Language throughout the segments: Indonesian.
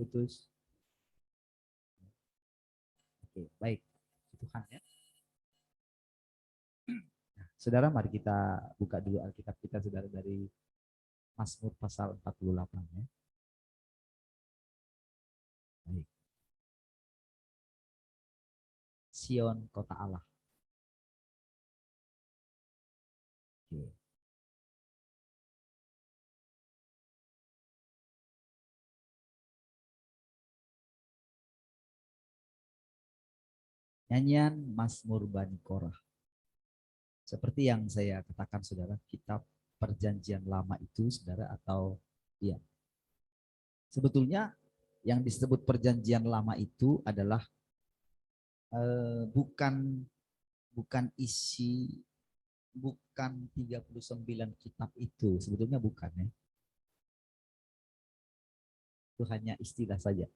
putus. Oke, baik. Tuhan ya. Nah, saudara, mari kita buka dulu Alkitab kita, saudara, dari Mazmur pasal 48 ya. Baik. Sion, kota Allah. Oke. Nyanyian Mazmur Bani Korah. Seperti yang saya katakan, saudara, kitab Perjanjian Lama itu, saudara, atau ya, sebetulnya yang disebut Perjanjian Lama itu adalah bukan bukan 39 kitab itu, sebetulnya bukan ya. Itu hanya istilah saja.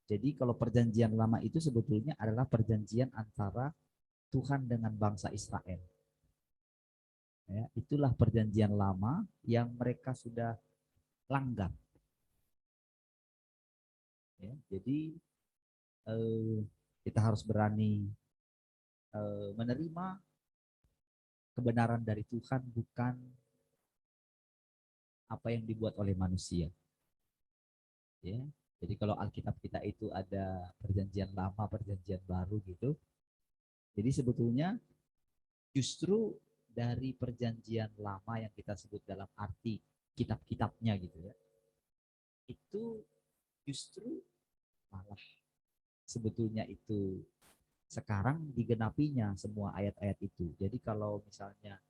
Jadi kalau perjanjian lama itu sebetulnya adalah perjanjian antara Tuhan dengan bangsa Israel. Ya, itulah perjanjian lama yang mereka sudah langgar. Ya, jadi kita harus berani menerima kebenaran dari Tuhan, bukan apa yang dibuat oleh manusia. Ya, jadi kalau Alkitab kita itu ada perjanjian lama, perjanjian baru gitu. Jadi sebetulnya justru dari perjanjian lama yang kita sebut dalam arti kitab-kitabnya gitu ya, itu justru malah sebetulnya itu sekarang digenapinya semua ayat-ayat itu. Jadi kalau misalnya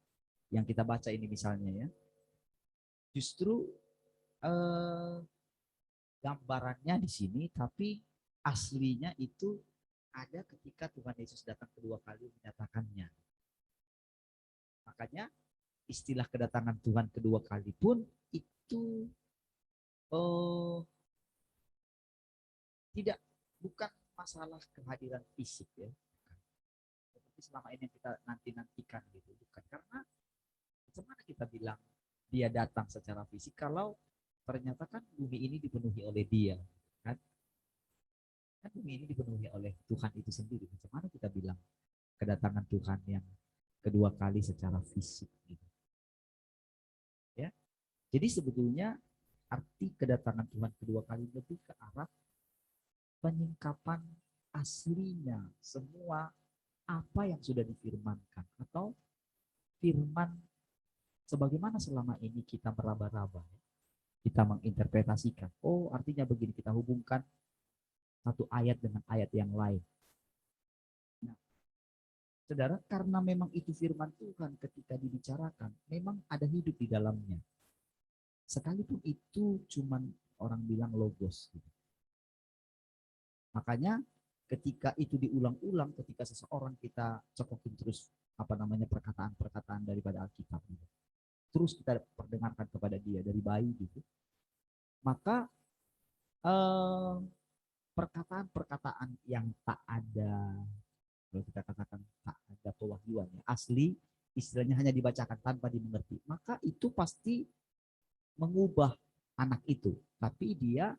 yang kita baca ini misalnya ya, justru gambarannya di sini, tapi aslinya itu ada ketika Tuhan Yesus datang kedua kali menyatakannya. Makanya istilah kedatangan Tuhan kedua kali pun itu tidak, bukan masalah kehadiran fisik ya. Seperti selama ini yang kita nanti-nantikan gitu. Bukan, karena bagaimana kita bilang dia datang secara fisik kalau ternyata kan bumi ini dipenuhi oleh dia. Kan bumi ini dipenuhi oleh Tuhan itu sendiri. Bagaimana kita bilang kedatangan Tuhan yang kedua kali secara fisik gitu. Ya. Jadi sebetulnya arti kedatangan Tuhan kedua kali lebih ke arah penyingkapan aslinya semua apa yang sudah difirmankan, atau firman sebagaimana selama ini kita meraba-raba, kita menginterpretasikan. Oh, artinya begini, kita hubungkan satu ayat dengan ayat yang lain. Nah, saudara, karena memang itu firman Tuhan ketika dibicarakan, memang ada hidup di dalamnya. Sekalipun itu cuman orang bilang logos gitu. Makanya ketika itu diulang-ulang, ketika seseorang kita cokokin terus perkataan-perkataan daripada Alkitab gitu, terus kita perdengarkan kepada dia dari bayi gitu, maka perkataan-perkataan yang tak ada, kalau kita katakan tak ada pewahyuan ya, asli, istilahnya hanya dibacakan tanpa dimengerti, maka itu pasti mengubah anak itu, tapi dia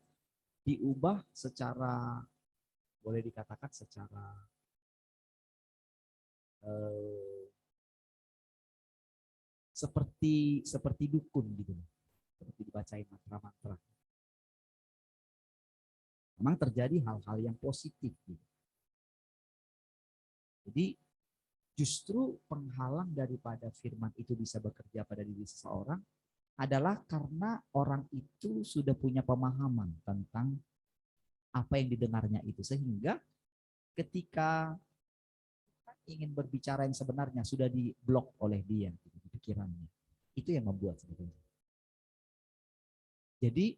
diubah secara, boleh dikatakan secara seperti dukun gitu, seperti dibacain mantra-mantra. Memang terjadi hal-hal yang positif gitu. Jadi justru penghalang daripada firman itu bisa bekerja pada diri seseorang adalah karena orang itu sudah punya pemahaman tentang apa yang didengarnya itu, sehingga ketika ingin berbicara yang sebenarnya sudah diblok oleh dia di pikirannya. Itu yang membuat sebetulnya. Jadi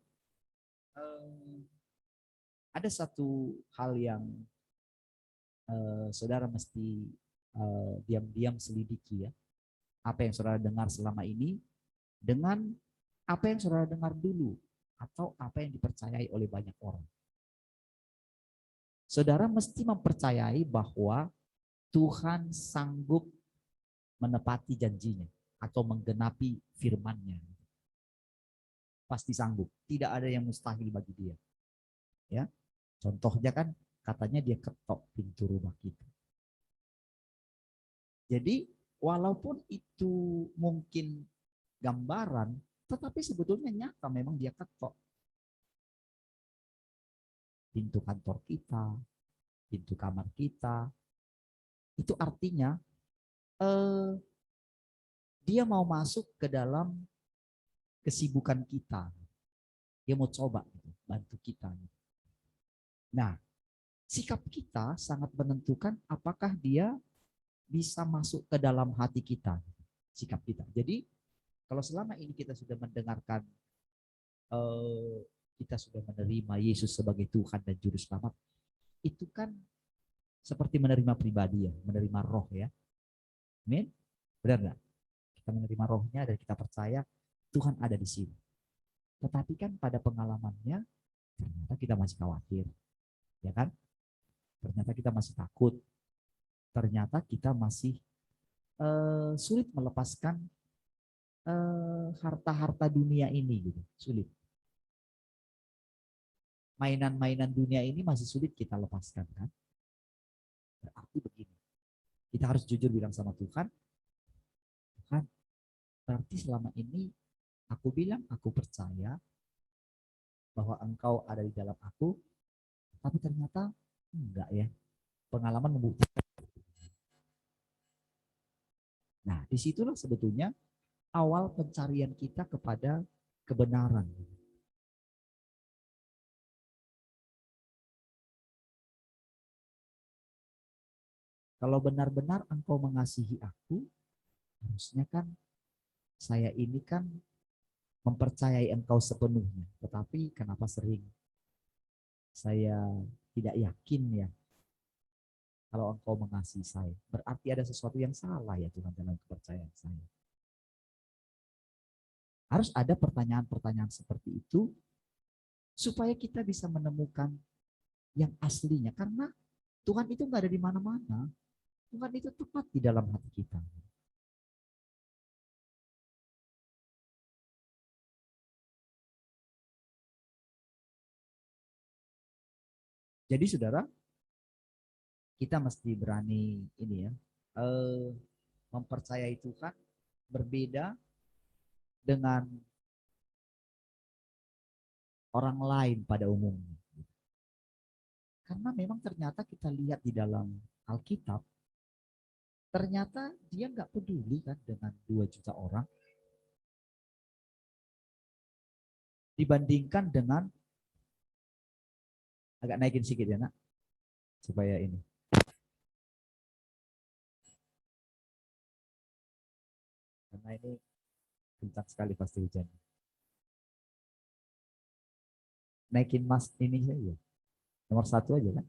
ada satu hal yang saudara mesti diam-diam selidiki ya. Apa yang saudara dengar selama ini dengan apa yang saudara dengar dulu atau apa yang dipercayai oleh banyak orang. Saudara mesti mempercayai bahwa Tuhan sanggup menepati janjinya atau menggenapi firman-Nya. Pasti sanggup. Tidak ada yang mustahil bagi dia. Ya, contohnya kan katanya dia ketok pintu rumah kita. Jadi walaupun itu mungkin gambaran, tetapi sebetulnya nyata memang dia ketok pintu kantor kita, pintu kamar kita. Itu artinya eh, dia mau masuk ke dalam kesibukan kita. Dia mau coba gitu, bantu kita. Nah, sikap kita sangat menentukan apakah dia bisa masuk ke dalam hati kita, sikap kita. Jadi kalau selama ini kita sudah mendengarkan, eh, kita sudah menerima Yesus sebagai Tuhan dan Juru Selamat, itu kan seperti menerima pribadi ya, menerima roh ya. Amin. Benar nggak? Kita menerima rohnya dan kita percaya Tuhan ada di sini. Tetapi kan pada pengalamannya ternyata kita masih khawatir, ya kan? Ternyata kita masih takut. Ternyata kita masih sulit melepaskan harta-harta dunia ini gitu, sulit. Mainan-mainan dunia ini masih sulit kita lepaskan kan? Berarti begini, kita harus jujur bilang sama Tuhan, Tuhan, berarti selama ini aku bilang aku percaya bahwa Engkau ada di dalam aku, tapi ternyata enggak ya. Pengalaman membuktikan. Nah, disitulah sebetulnya awal pencarian kita kepada kebenaran. Kalau benar-benar Engkau mengasihi aku, harusnya kan saya ini kan mempercayai Engkau sepenuhnya. Tetapi kenapa sering saya tidak yakin ya kalau Engkau mengasihi saya? Berarti ada sesuatu yang salah ya Tuhan dalam kepercayaan saya. Harus ada pertanyaan-pertanyaan seperti itu supaya kita bisa menemukan yang aslinya. Karena Tuhan itu nggak ada di mana-mana. Tuhan itu tepat di dalam hati kita. Jadi saudara, kita mesti berani ini ya, mempercayai Tuhan berbeda dengan orang lain pada umumnya. Karena memang ternyata kita lihat di dalam Alkitab, ternyata dia nggak peduli kan dengan 2 juta orang dibandingkan dengan, agak naikin sedikit ya nak, supaya ini. Karena ini kencang sekali pasti hujan. Naikin mas ini saja. Nomor 1 aja kan.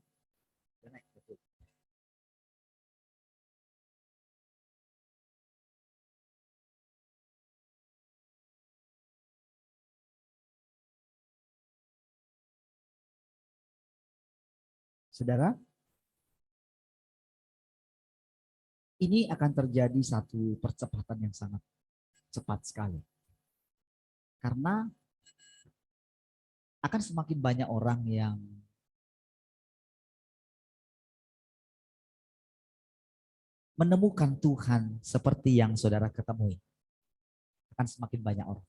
Saudara, ini akan terjadi satu percepatan yang sangat cepat sekali. Karena akan semakin banyak orang yang menemukan Tuhan seperti yang saudara ketemui. Akan semakin banyak orang.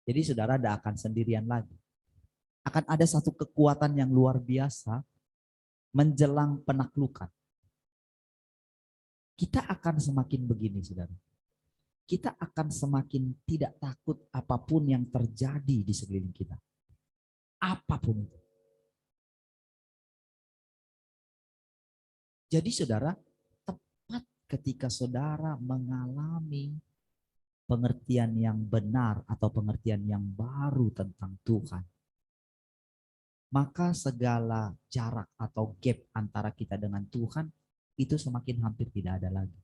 Jadi saudara tidak akan sendirian lagi. Akan ada satu kekuatan yang luar biasa menjelang penaklukan. Kita akan semakin begini, saudara. Kita akan semakin tidak takut apapun yang terjadi di sekeliling kita. Apapun itu. Jadi saudara, tepat ketika saudara mengalami pengertian yang benar atau pengertian yang baru tentang Tuhan, maka segala jarak atau gap antara kita dengan Tuhan itu semakin hampir tidak ada lagi.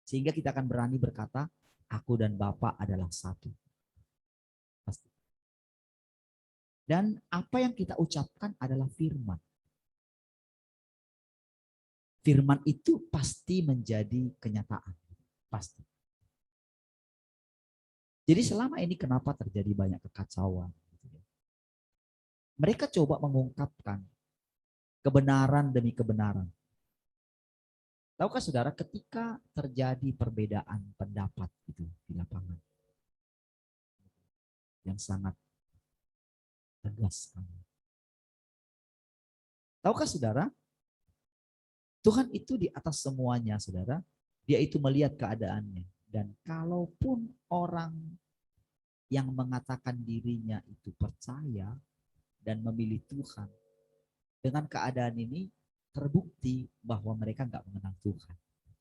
Sehingga kita akan berani berkata, aku dan Bapa adalah satu. Pasti. Dan apa yang kita ucapkan adalah firman. Firman itu pasti menjadi kenyataan. Pasti. Jadi selama ini kenapa terjadi banyak kekacauan? Mereka coba mengungkapkan kebenaran demi kebenaran. Tahukah saudara, ketika terjadi perbedaan pendapat itu di lapangan yang sangat tegas. Tahukah saudara, Tuhan itu di atas semuanya, saudara. Dia itu melihat keadaannya. Dan kalaupun orang yang mengatakan dirinya itu percaya dan memilih Tuhan, dengan keadaan ini terbukti bahwa mereka nggak mengenal Tuhan.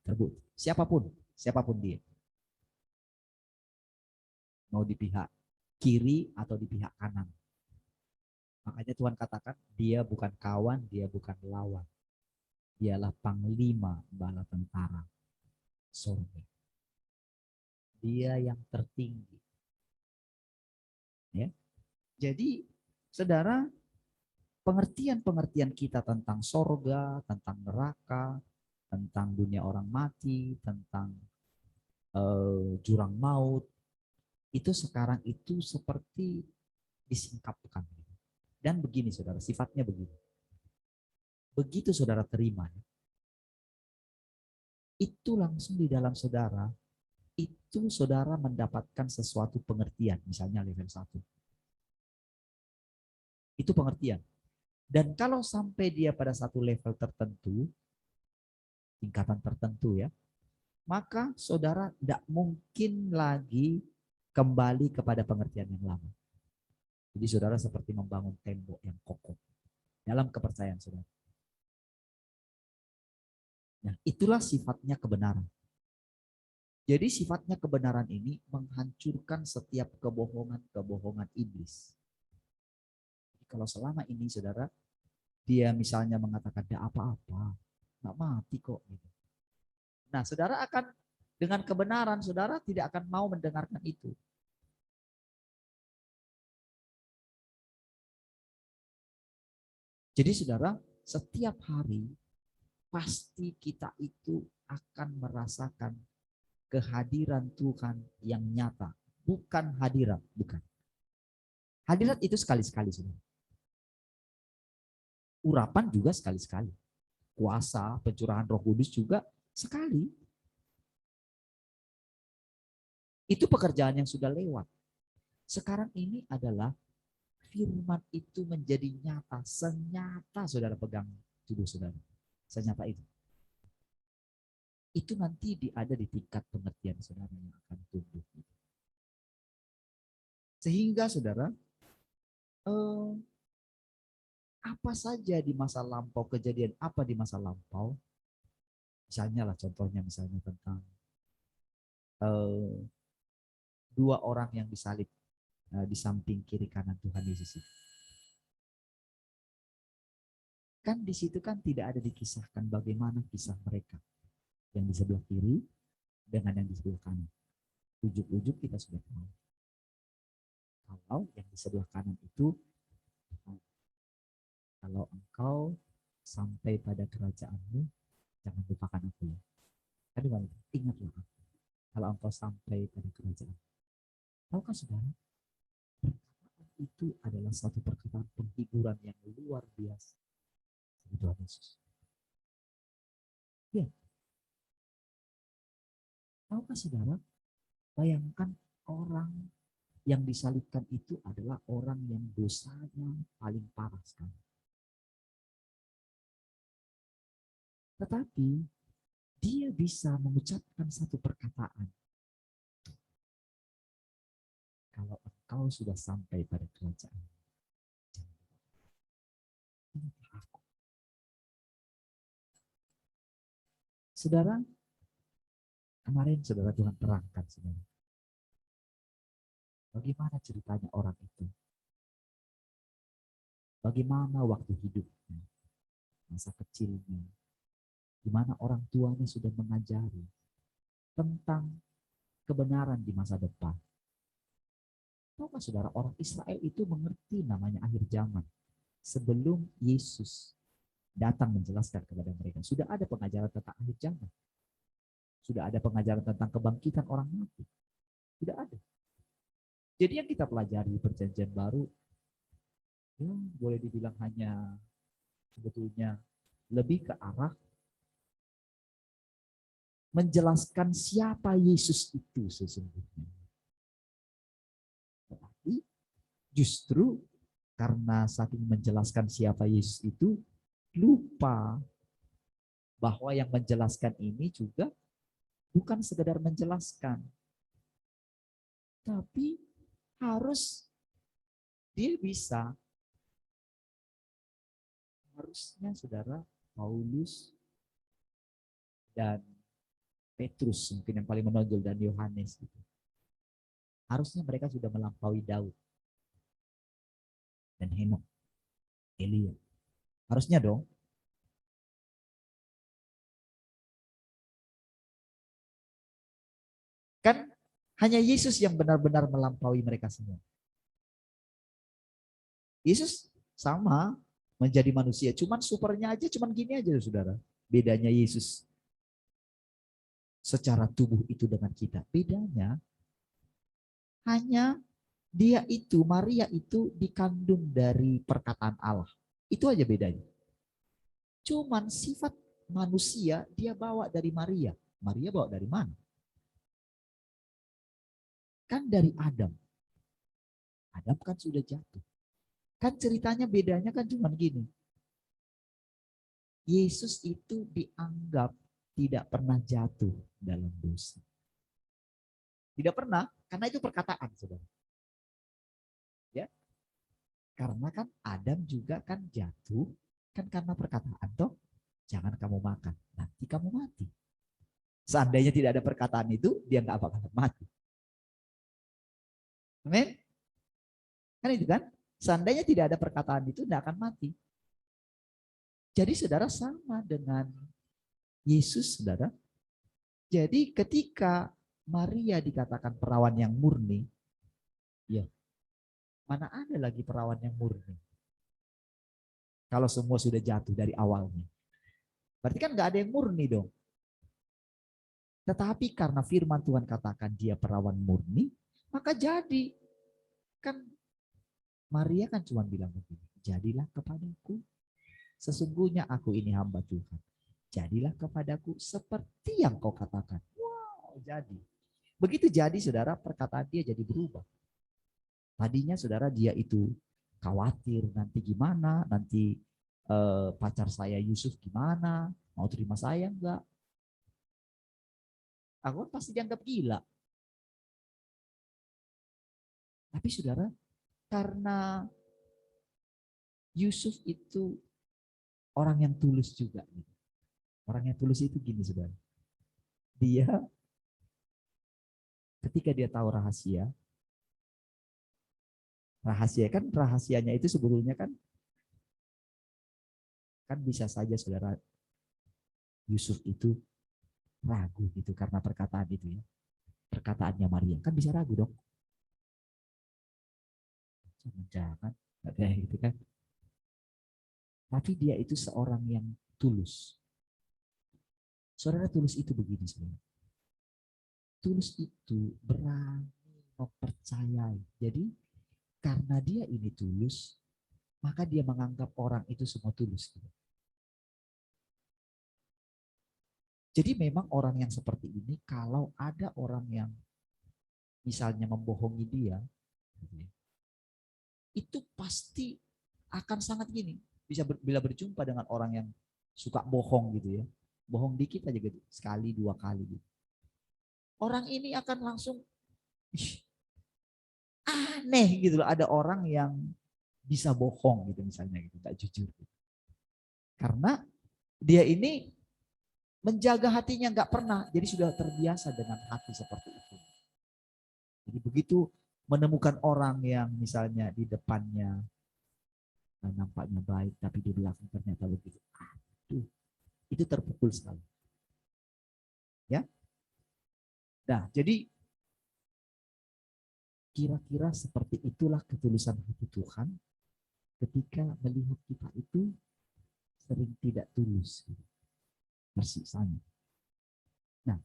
Terbukti. Siapapun dia. Mau di pihak kiri atau di pihak kanan. Makanya Tuhan katakan dia bukan kawan, dia bukan lawan. Dialah panglima bala tentara surga. Dia yang tertinggi. Ya. Jadi, saudara, pengertian-pengertian kita tentang sorga, tentang neraka, tentang dunia orang mati, tentang jurang maut, itu sekarang itu seperti disingkapkan. Dan begini saudara, sifatnya begini. Begitu saudara terima, itu langsung di dalam saudara, itu saudara mendapatkan sesuatu pengertian, misalnya level 1. Itu pengertian. Dan kalau sampai dia pada satu level tertentu, tingkatan tertentu ya, maka saudara tidak mungkin lagi kembali kepada pengertian yang lama. Jadi saudara seperti membangun tembok yang kokoh dalam kepercayaan saudara. Nah, itulah sifatnya kebenaran. Jadi sifatnya kebenaran ini menghancurkan setiap kebohongan-kebohongan iblis. Jadi kalau selama ini saudara, dia misalnya mengatakan tidak apa-apa, nggak mati kok. Nah, saudara akan dengan kebenaran, saudara tidak akan mau mendengarkan itu. Jadi saudara, setiap hari pasti kita itu akan merasakan kehadiran Tuhan yang nyata. Bukan hadirat, bukan. Hadirat itu sekali-sekali, saudara. Urapan juga sekali-sekali. Kuasa, pencurahan Roh Kudus juga sekali. Itu pekerjaan yang sudah lewat. Sekarang ini adalah firman itu menjadi nyata, senyata saudara pegang tubuh saudara. Senyata itu. Itu nanti ada di tingkat pengertian saudara yang akan tumbuh. Sehingga saudara, apa saja di masa lampau, kejadian apa di masa lampau, misalnya lah contohnya misalnya tentang dua orang yang disalib di samping kiri kanan Tuhan Yesus. Kan di situ kan tidak ada dikisahkan bagaimana kisah mereka yang di sebelah kiri dengan yang di sebelah kanan. Ujuk-ujuk kita sudah tahu. Kalau yang di sebelah kanan itu, kalau engkau sampai pada kerajaanmu, jangan lupakan aku ya. Aduh, ingatlah aku. Kalau engkau sampai pada kerajaan. Tahukah saudara? Perkataan itu adalah satu perkataan penghiburan yang luar biasa. Tuhan Yesus. Ya. Tahukah saudara? Bayangkan orang yang disalibkan itu adalah orang yang dosanya paling parah sekali. Tetapi dia bisa mengucapkan satu perkataan. Kalau engkau sudah sampai pada kerajaan, ingatlah aku. Saudara, kemarin saudara Tuhan terangkan saudara. Bagaimana ceritanya orang itu? Bagaimana waktu hidupnya, masa kecilnya, di mana orang tuanya sudah mengajari tentang kebenaran di masa depan. Tahukah saudara, orang Israel itu mengerti namanya akhir zaman. Sebelum Yesus datang menjelaskan kepada mereka, sudah ada pengajaran tentang akhir zaman. Sudah ada pengajaran tentang kebangkitan orang mati. Sudah ada. Jadi yang kita pelajari di Perjanjian Baru, ya boleh dibilang hanya sebetulnya lebih ke arah menjelaskan siapa Yesus itu sesungguhnya. Tetapi justru karena saking menjelaskan siapa Yesus itu, lupa bahwa yang menjelaskan ini juga bukan sekedar menjelaskan, tapi harus dia bisa, harusnya saudara Paulus dan Petrus mungkin yang paling menonjol dan Yohanes gitu. Harusnya mereka sudah melampaui Daud dan Henok, Elia. Harusnya dong. Kan hanya Yesus yang benar-benar melampaui mereka semua. Yesus sama menjadi manusia, cuman supernya aja cuman gini aja saudara. Bedanya Yesus secara tubuh itu dengan kita. Bedanya hanya dia itu, Maria itu dikandung dari perkataan Allah. Itu aja bedanya. Cuman sifat manusia dia bawa dari Maria. Maria bawa dari mana? Kan dari Adam. Adam kan sudah jatuh. Kan ceritanya bedanya kan cuma gini. Yesus itu dianggap tidak pernah jatuh dalam dosa. Tidak pernah, karena itu perkataan, saudara. Ya, karena kan Adam juga kan jatuh, kan karena perkataan toh, jangan kamu makan, nanti kamu mati. Seandainya tidak ada perkataan itu, dia nggak bakal mati. Amin. Kan itu kan? Seandainya tidak ada perkataan itu, tidak akan mati. Jadi saudara sama dengan Yesus, saudara. Jadi ketika Maria dikatakan perawan yang murni, ya mana ada lagi perawan yang murni? Kalau semua sudah jatuh dari awalnya. Berarti kan nggak ada yang murni dong. Tetapi karena firman Tuhan katakan dia perawan murni, maka jadi. Kan Maria kan cuma bilang begini, jadilah kepadaku. Sesungguhnya aku ini hamba Tuhan. Jadilah kepadaku seperti yang kau katakan. Wow, jadi. Begitu jadi saudara, perkataan dia jadi berubah. Tadinya saudara dia itu khawatir nanti gimana, nanti pacar saya Yusuf gimana, mau terima saya enggak. Aku kan pasti dianggap gila. Tapi saudara, karena Yusuf itu orang yang tulus juga. Orang yang tulus itu gini saudara. Dia ketika dia tahu rahasia kan rahasianya itu sebetulnya kan bisa saja saudara Yusuf itu ragu gitu karena perkataan itu ya. Perkataannya Maria kan bisa ragu dong. Jangan kayak gitu kan. Tapi dia itu seorang yang tulus. Saudara, tulus itu begini sebenarnya. Tulus itu berani mempercayai. Jadi karena dia ini tulus, maka dia menganggap orang itu semua tulus. Jadi memang orang yang seperti ini, kalau ada orang yang misalnya membohongi dia, itu pasti akan sangat gini. Bila berjumpa dengan orang yang suka bohong gitu ya, bohong dikit aja gitu, sekali dua kali gitu. Orang ini akan langsung aneh gitu loh, ada orang yang bisa bohong gitu misalnya gitu, tak jujur. Gitu. Karena dia ini menjaga hatinya nggak pernah, jadi sudah terbiasa dengan hati seperti itu. Jadi begitu menemukan orang yang misalnya di depannya nampaknya baik, tapi di belakang ternyata begitu. Aduh, itu terpukul sekali. Ya. Nah, jadi kira-kira seperti itulah ketulusan hati Tuhan ketika melihat kita itu sering tidak tulus. Persiksanya. Nah,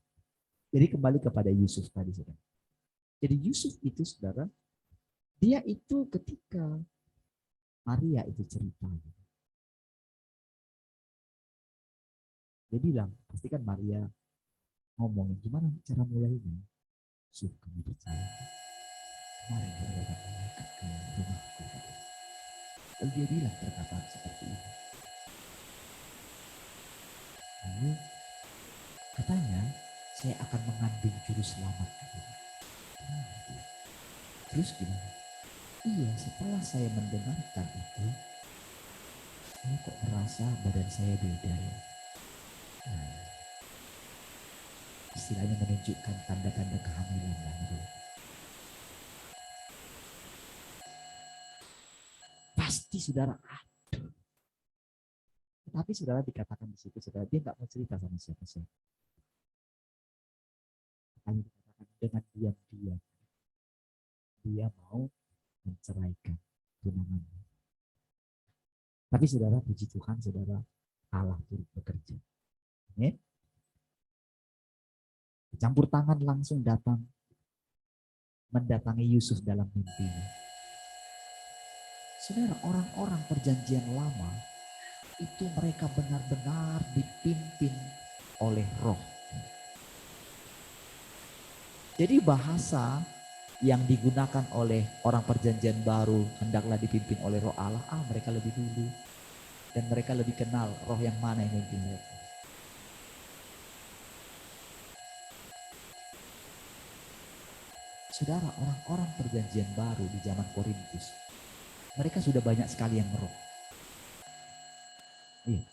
jadi kembali kepada Yusuf tadi, saudara. Jadi Yusuf itu, saudara, dia itu ketika Maria itu cerita. Dia bilang, pasti kan Maria ngomongin gimana cara mulainya. Sudah kamu percaya? Kemarin ada orang malaikat ke rumahku. Lalu dia bilang perkataan seperti ini. Lalu katanya saya akan mengandung juru selamat. Terus gimana? Iya, setelah saya mendengarkan itu, saya kok merasa badan saya beda ya. Nah, istilahnya menunjukkan tanda-tanda kehamilan lah gitu. Pasti saudara ada. Tapi saudara dikatakan di situ, saudara dia nggak mau cerita sama siapa-siapa. Hanya dikatakan dengan diam-diam dia mau menceraikan tunangannya. Tapi saudara, puji Tuhan, saudara, Allah turut bekerja. Ya? Campur tangan langsung datang mendatangi Yusuf dalam mimpinya. Saudara, orang-orang perjanjian lama itu mereka benar-benar dipimpin oleh roh. Jadi bahasa yang digunakan oleh orang perjanjian baru hendaklah dipimpin oleh roh Allah. Mereka lebih dulu. Dan mereka lebih kenal roh yang mana yang memimpin mereka. Saudara, orang-orang perjanjian baru di zaman Korintus, mereka sudah banyak sekali yang roh. Iya.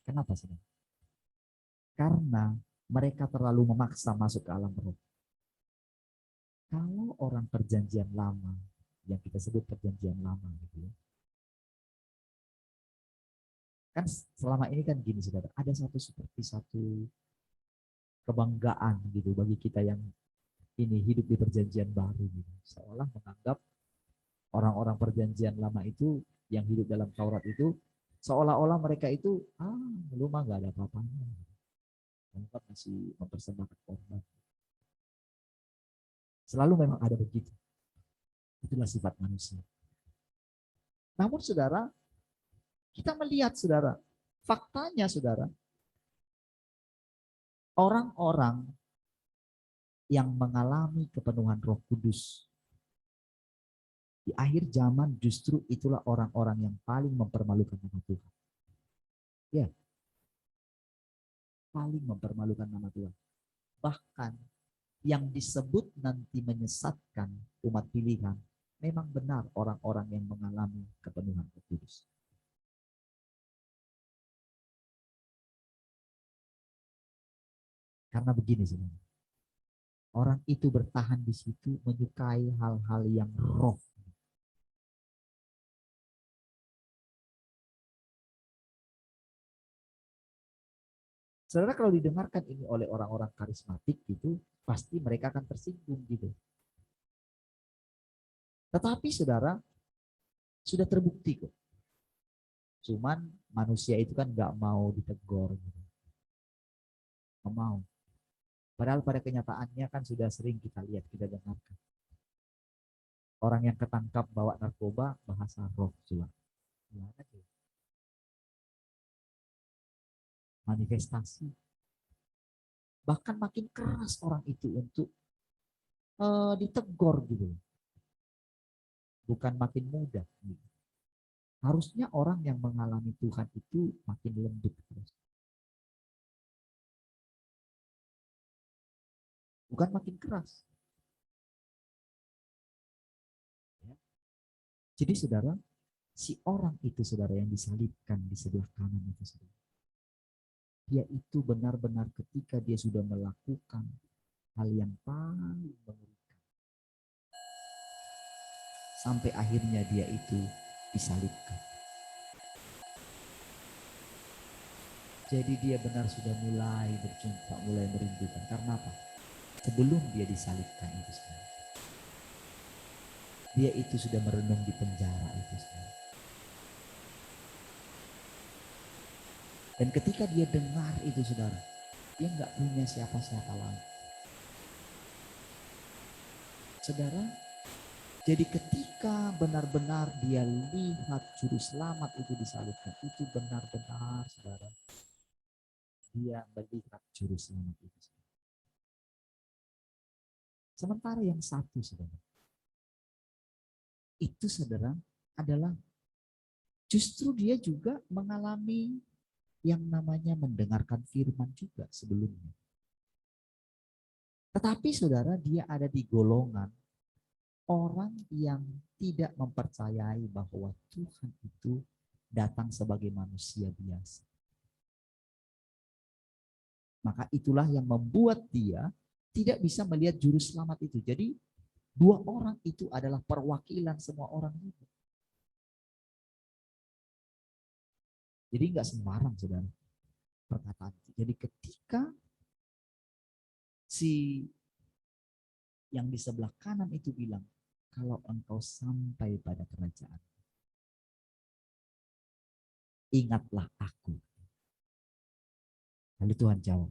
Kenapa saudara? Karena mereka terlalu memaksa masuk ke alam roh. Kalau orang perjanjian lama, yang kita sebut perjanjian lama gitu ya, kan selama ini kan gini saudara, ada seperti satu kebanggaan gitu bagi kita yang ini hidup di perjanjian baru gitu. Seolah menganggap orang-orang perjanjian lama itu yang hidup dalam Taurat itu seolah-olah mereka itu lu mah gak ada apa-apanya. Mereka masih mempersembahkan korban. Selalu memang ada begitu. Itulah sifat manusia. Namun saudara, kita melihat saudara, faktanya saudara, orang-orang yang mengalami kepenuhan Roh Kudus di akhir zaman justru itulah orang-orang yang paling mempermalukan nama Tuhan. Ya, paling mempermalukan nama Tuhan. Bahkan yang disebut nanti menyesatkan umat pilihan memang benar orang-orang yang mengalami kepenuhan Roh Kudus. Karena begini saudara, orang itu bertahan di situ menyukai hal-hal yang roh. Saudara, kalau didengarkan ini oleh orang-orang karismatik gitu, pasti mereka akan tersinggung gitu. Tetapi saudara, sudah terbukti kok. Cuman manusia itu kan nggak mau ditegur gitu. Nggak mau. Padahal pada kenyataannya kan sudah sering kita lihat, kita dengarkan. Orang yang ketangkap bawa narkoba, bahasa roh juga. Manifestasi. Bahkan makin keras orang itu untuk ditegur gitu. Bukan makin mudah. Gitu. Harusnya orang yang mengalami Tuhan itu makin lembut terus. Bukan makin keras. Ya. Jadi saudara, si orang itu saudara yang disalibkan di sebelah kanan itu saudara. Dia itu benar-benar ketika dia sudah melakukan hal yang paling mengerikan. Sampai akhirnya dia itu disalibkan. Jadi dia benar sudah mulai berjumpa, mulai merindukan. Karena apa? Sebelum dia disalibkan itu sebenarnya, dia itu sudah merenung di penjara itu sebenarnya. Dan ketika dia dengar itu saudara, dia nggak punya siapa-siapa lagi. Saudara, Jadi ketika benar-benar dia lihat juru selamat itu disalibkan, itu benar-benar saudara, dia melihat juru selamat itu. Sementara yang satu saudara, itu saudara adalah justru dia juga mengalami yang namanya mendengarkan firman juga sebelumnya. Tetapi saudara, dia ada di golongan orang yang tidak mempercayai bahwa Tuhan itu datang sebagai manusia biasa. Maka itulah yang membuat dia tidak bisa melihat juru selamat itu. Jadi dua orang itu adalah perwakilan semua orang itu. Jadi nggak sembarang saudara perkataan itu. Jadi ketika si yang di sebelah kanan itu bilang, kalau engkau sampai pada kerajaan, ingatlah aku. Lalu Tuhan jawab,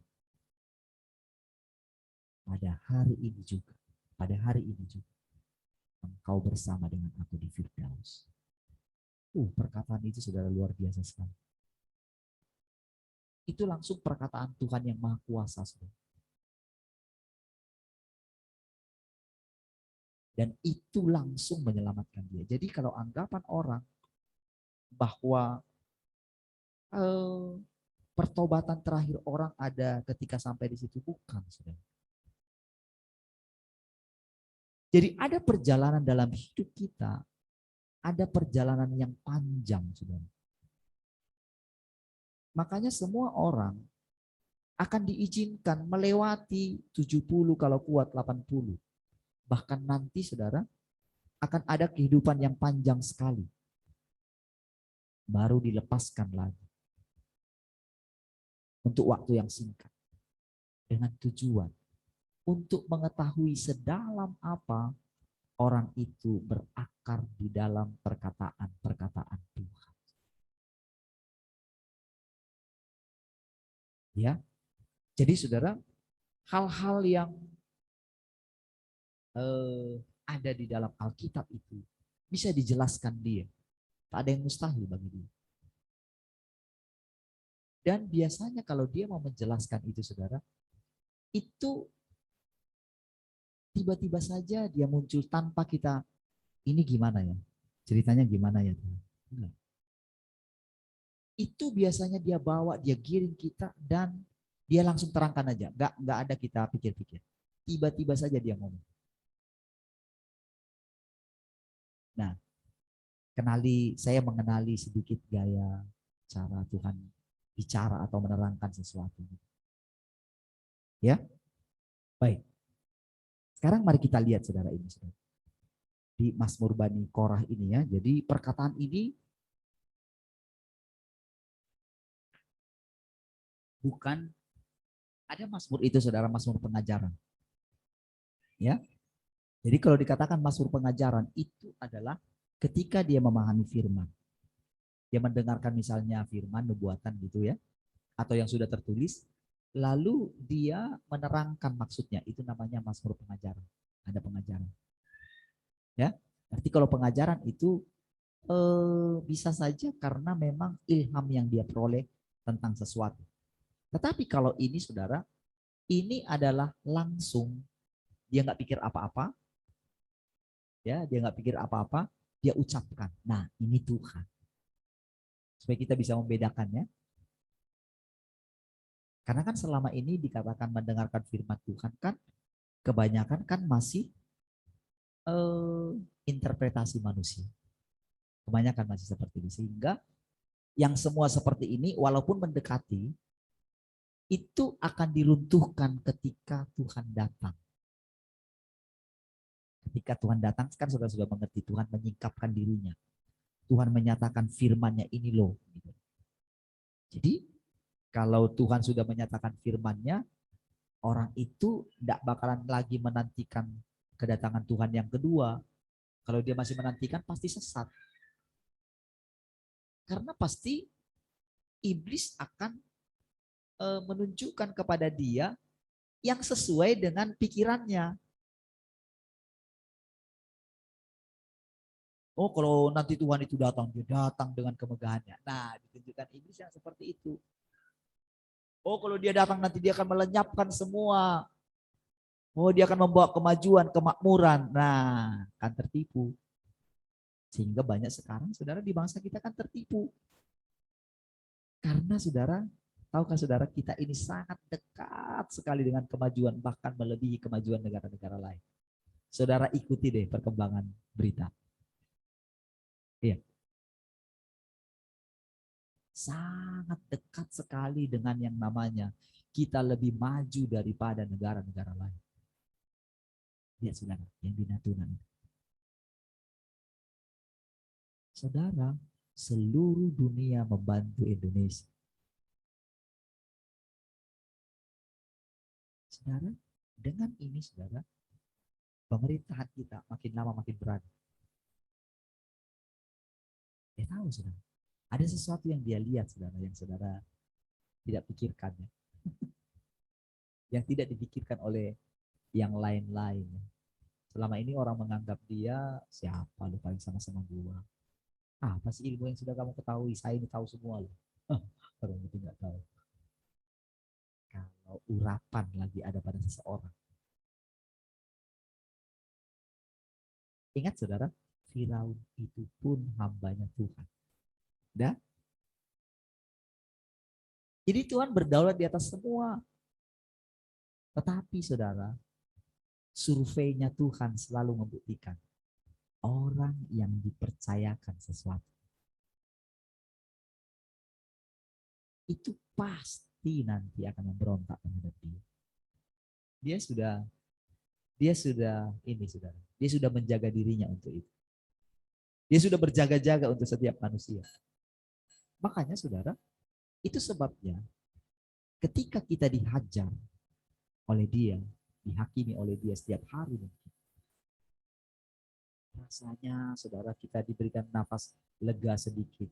pada hari ini juga, engkau bersama dengan aku di Firdaus. Perkataan itu saudara luar biasa sekali. Itu langsung perkataan Tuhan yang Maha Kuasa, saudara. Dan itu langsung menyelamatkan dia. Jadi kalau anggapan orang bahwa pertobatan terakhir orang ada ketika sampai di situ, bukan, saudara. Jadi ada perjalanan dalam hidup kita, ada perjalanan yang panjang, saudara. Makanya semua orang akan diizinkan melewati 70 kalau kuat 80. Bahkan nanti saudara akan ada kehidupan yang panjang sekali. Baru dilepaskan lagi. Untuk waktu yang singkat. Dengan tujuan untuk mengetahui sedalam apa orang itu berakar di dalam perkataan-perkataan Tuhan. Ya. Jadi saudara, hal-hal yang ada di dalam Alkitab itu bisa dijelaskan dia. Tak ada yang mustahil bagi dia. Dan biasanya kalau dia mau menjelaskan itu saudara, itu tiba-tiba saja dia muncul tanpa kita, ini gimana ya? Ceritanya gimana ya? Nah, itu biasanya dia bawa, dia giring kita dan dia langsung terangkan aja. Nggak ada kita pikir-pikir. Tiba-tiba saja dia ngomong. Nah, saya mengenali sedikit gaya cara Tuhan bicara atau menerangkan sesuatu. Ya, baik. Sekarang mari kita lihat saudara ini. Saudara. Di Mazmur Bani Korah ini ya. Jadi perkataan ini bukan, ada Mazmur itu saudara, Mazmur pengajaran. Ya. Jadi kalau dikatakan Mazmur pengajaran itu adalah ketika dia memahami firman. Dia mendengarkan misalnya firman nubuatan gitu ya, atau yang sudah tertulis, lalu dia menerangkan maksudnya, itu namanya Mazmur pengajaran. Ada pengajaran. Ya. Berarti kalau pengajaran itu bisa saja karena memang ilham yang dia peroleh tentang sesuatu. Tetapi kalau ini saudara, ini adalah langsung, dia nggak pikir apa-apa, ya, dia nggak pikir apa-apa, dia ucapkan. Nah, ini Tuhan. Supaya kita bisa membedakannya. Karena kan selama ini dikatakan mendengarkan firman Tuhan kan kebanyakan kan masih interpretasi manusia. Kebanyakan masih seperti ini. Sehingga yang semua seperti ini walaupun mendekati, itu akan diruntuhkan ketika Tuhan datang. Ketika Tuhan datang kan sudah mengerti, Tuhan menyingkapkan dirinya. Tuhan menyatakan firman-Nya ini loh. Jadi kalau Tuhan sudah menyatakan firman-Nya, orang itu tidak bakalan lagi menantikan kedatangan Tuhan yang kedua. Kalau dia masih menantikan pasti sesat. Karena pasti iblis akan menunjukkan kepada dia yang sesuai dengan pikirannya. Oh, kalau nanti Tuhan itu datang, dia datang dengan kemegahannya. Nah, ditunjukkan iblis yang seperti itu. Oh, kalau dia datang nanti dia akan melenyapkan semua. Oh, dia akan membawa kemajuan, kemakmuran. Nah, kan tertipu. Sehingga banyak sekarang saudara di bangsa kita kan tertipu. Karena saudara, tahukah saudara kita ini sangat dekat sekali dengan kemajuan, bahkan melebihi kemajuan negara-negara lain. Saudara ikuti deh perkembangan berita. Iya. Sangat dekat sekali dengan yang namanya kita lebih maju daripada negara-negara lain. Lihat saudara, yang di Natuna. Saudara, seluruh dunia membantu Indonesia. Saudara, dengan ini saudara, pemerintahan kita makin lama makin berani. Dia tahu saudara, ada sesuatu yang dia lihat saudara, yang saudara tidak pikirkan. Yang tidak dipikirkan oleh yang lain-lain. Selama ini orang menganggap dia siapa lu paling sama-sama gua. Apa sih ilmu yang sudah kamu ketahui? Saya ini tahu semua loh. Orang itu nggak tahu. Kalau urapan lagi ada pada seseorang. Ingat saudara, Firaun itu pun hambanya Tuhan. Dah? Jadi Tuhan berdaulat di atas semua. Tetapi saudara, surveinya Tuhan selalu membuktikan orang yang dipercayakan sesuatu itu pasti nanti akan memberontak terhadap dia. Dia sudah ini saudara. Dia sudah menjaga dirinya untuk itu. Dia sudah berjaga-jaga untuk setiap manusia. Makanya saudara, itu sebabnya ketika kita dihajar oleh dia, dihakimi oleh dia setiap hari, rasanya saudara kita diberikan nafas lega sedikit.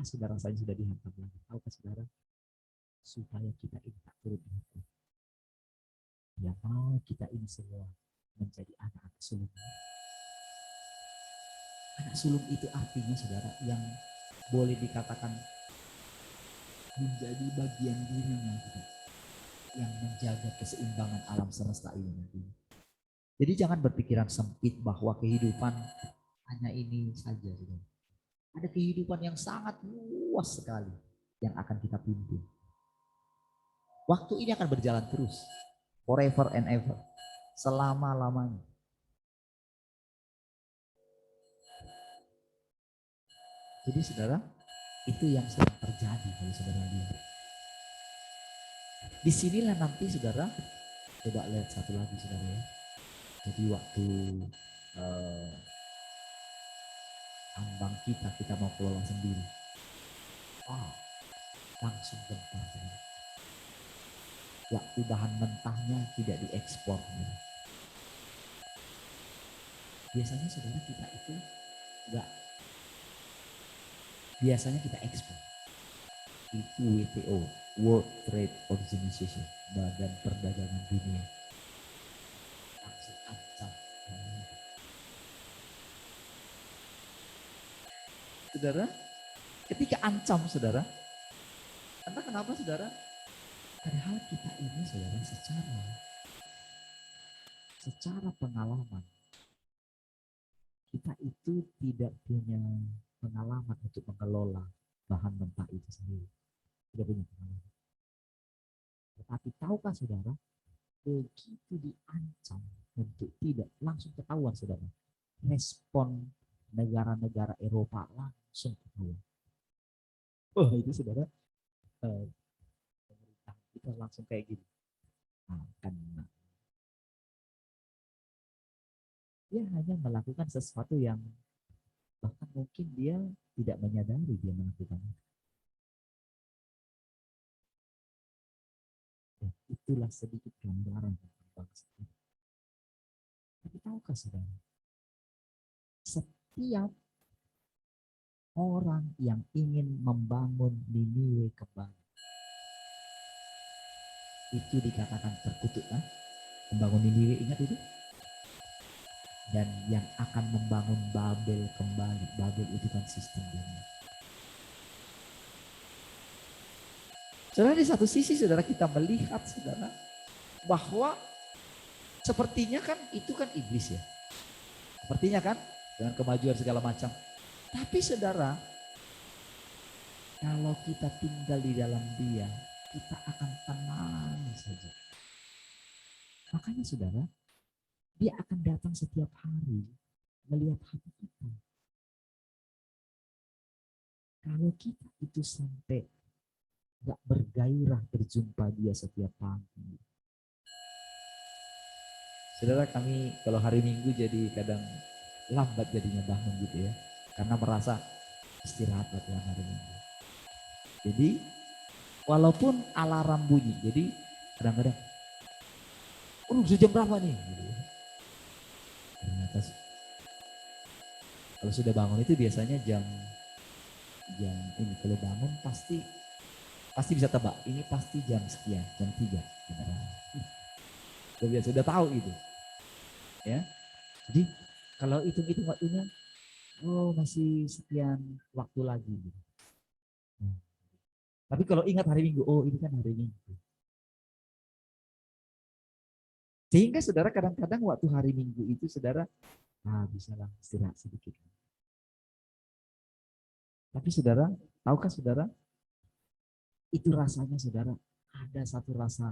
Saudara rasanya sudah dihantam lagi. Tahukah saudara? Supaya kita ini tak turut dihukum. Dia mau kita ini semua menjadi anak-anak sulung. Anak sulung itu artinya saudara yang boleh dikatakan menjadi bagian dirinya gitu, yang menjaga keseimbangan alam semesta ini. Jadi jangan berpikiran sempit bahwa kehidupan hanya ini saja. Gitu. Ada kehidupan yang sangat luas sekali yang akan kita pimpin. Waktu ini akan berjalan terus, forever and ever, selama-lamanya. Jadi saudara, itu yang sedang terjadi kalau saudara lihat. Disinilah nanti saudara, coba lihat satu lagi saudara ya. Jadi waktu ambang kita mau kelola sendiri. Langsung gentar saudara. Waktu bahan mentahnya tidak diekspor. Saudara. Biasanya saudara kita itu enggak. Biasanya kita ekspor. Itu WTO, World Trade Organization, Badan Perdagangan Dunia. Langsung ancam. Saudara, ketika ancam saudara, entah kenapa saudara, padahal kita ini saudara secara pengalaman, kita itu tidak punya pengalaman untuk mengelola bahan mentah itu sendiri. Tidak punya pengalaman. Tetapi tahukah saudara, begitu diancam untuk tidak, langsung ketahuan saudara. Respon negara-negara Eropa langsung ketahuan. Oh itu saudara, pemerintah kita langsung kayak gini. Dia hanya melakukan sesuatu yang bahkan mungkin dia tidak menyadari dia melakukannya. Ya, itulah sedikit gambaran tentang bangsa ini. Tapi tahukah saudara, setiap orang yang ingin membangun Niniwe kembali itu dikatakan terkutuk kan? Membangun Niniwe, ingat itu? dan yang akan membangun Babel kembali. Babel itu kan sistem dunia. Saudara, di satu sisi saudara kita melihat saudara bahwa sepertinya kan itu kan iblis ya. Sepertinya kan dengan kemajuan segala macam. Tapi saudara, kalau kita tinggal di dalam dia, kita akan tenang saja. Makanya saudara, dia akan datang setiap hari melihat hati kita. Kalau kita itu sampai gak bergairah berjumpa dia setiap pagi. Saudara, kami kalau hari Minggu jadi kadang lambat jadinya bangun gitu ya. Karena merasa istirahat Tuhan hari Minggu. Jadi walaupun alarm bunyi, jadi kadang-kadang sudah jam berapa nih? Gitu. Ternyata kalau sudah bangun itu biasanya jam ini, kalau bangun pasti bisa tebak, ini pasti jam sekian, jam 3. Sudah biasa, sudah tahu itu. Ya. Jadi kalau hitung-hitung waktunya, oh masih sekian waktu lagi. Gitu. Tapi kalau ingat hari Minggu, oh ini kan hari Minggu. Sehingga saudara kadang-kadang waktu hari Minggu itu saudara, bisa lah istirahat sedikit. Tapi saudara, tahukah saudara, itu rasanya saudara, ada satu rasa,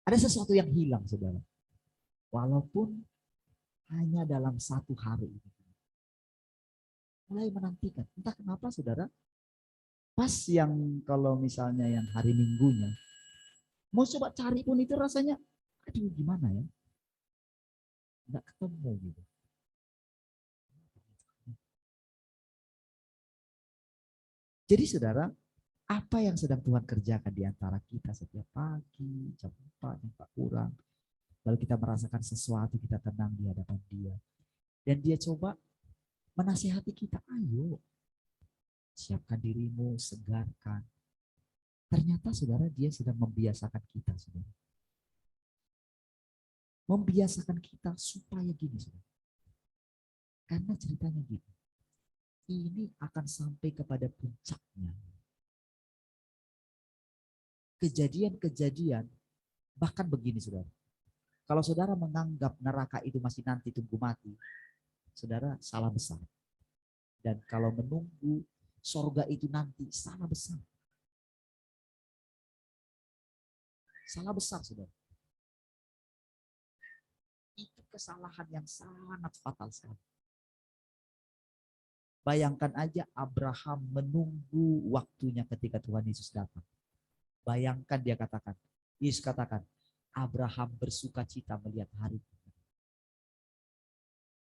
ada sesuatu yang hilang saudara. Walaupun hanya dalam satu hari ini. Mulai menantikan. Entah kenapa saudara, pas yang kalau misalnya yang hari Minggunya, mau coba cari pun itu rasanya, aduh gimana ya, nggak ketemu gitu. Jadi saudara, apa yang sedang Tuhan kerjakan di antara kita setiap pagi, jam 4, jam 4 kurang, lalu kita merasakan sesuatu, kita tenang di hadapan dia. Dan dia coba menasihati kita, ayo, siapkan dirimu, segarkan. Ternyata saudara, dia sedang membiasakan kita, saudara. Membiasakan kita supaya gini, saudara. Karena ceritanya gitu. Ini akan sampai kepada puncaknya. Kejadian-kejadian, bahkan begini saudara. Kalau saudara menganggap neraka itu masih nanti tunggu mati, saudara salah besar. Dan kalau menunggu sorga itu nanti, salah besar. Salah besar saudara. Itu kesalahan yang sangat fatal sekali. Bayangkan aja Abraham menunggu waktunya ketika Tuhan Yesus datang. Bayangkan dia katakan, Yesus katakan, Abraham bersuka cita melihat hari.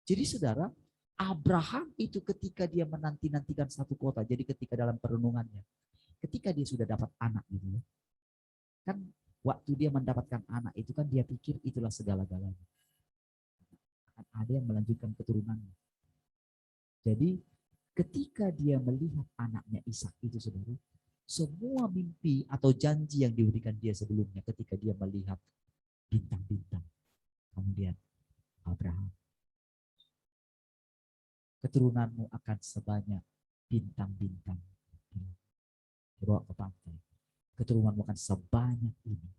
Jadi saudara, Abraham itu ketika dia menanti-nantikan satu kota, jadi ketika dalam perenungannya, ketika dia sudah dapat anak gitu ya, kan waktu dia mendapatkan anak itu kan dia pikir itulah segala-galanya. Ada yang melanjutkan keturunannya. Jadi ketika dia melihat anaknya Ishak itu saudara, semua mimpi atau janji yang diberikan dia sebelumnya ketika dia melihat bintang-bintang. Kemudian Abraham, keturunanmu akan sebanyak bintang-bintang dibawa ke pantai. Keturunanmu akan sebanyak ini.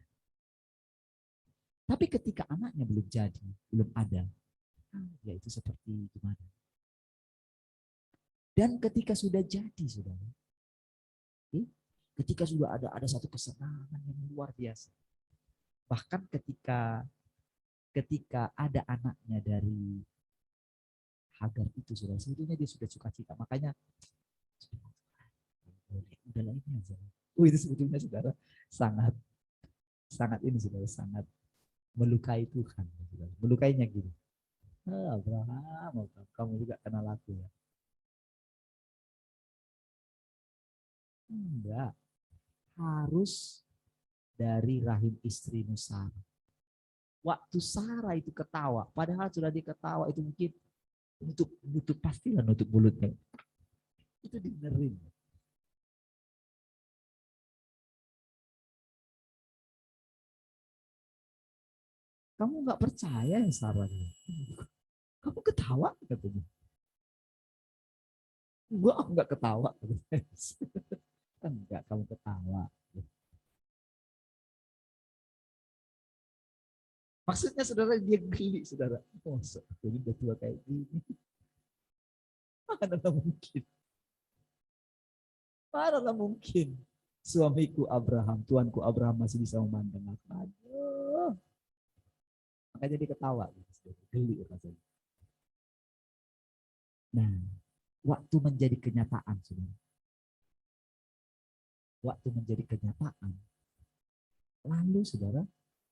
Tapi ketika anaknya belum jadi, belum ada, ya itu seperti gimana? Dan ketika sudah jadi, saudara, ketika sudah ada satu kesenangan yang luar biasa. Bahkan ketika ada anaknya dari Hagar itu, saudara, sebetulnya dia sudah suka cita. Makanya udahlah ini aja. Itu sebetulnya saudara sangat ini saudara, sangat melukai Tuhan. Saudara. Melukainya gini. Abraham, kamu juga kenal aku ya. Enggak. Harus dari rahim istrimu Sarah. Waktu Sarah itu ketawa, padahal sudah diketawa itu mungkin nutup pastilah nutup mulutnya. Itu dibenerin. Kamu nggak percaya ya Sarah? Kamu ketawa katanya. Aku nggak ketawa. Enggak, kamu ketawa. Maksudnya saudara dia geli saudara. Oh, ini udah tua kayak gini. Mana mungkin? Mana mungkin? Suamiku Abraham, tuanku Abraham masih bisa memandang aku. Aduh. Makanya dia ketawa. Geli rasanya. Nah, waktu menjadi kenyataan, saudara. Waktu menjadi kenyataan. Lalu, saudara,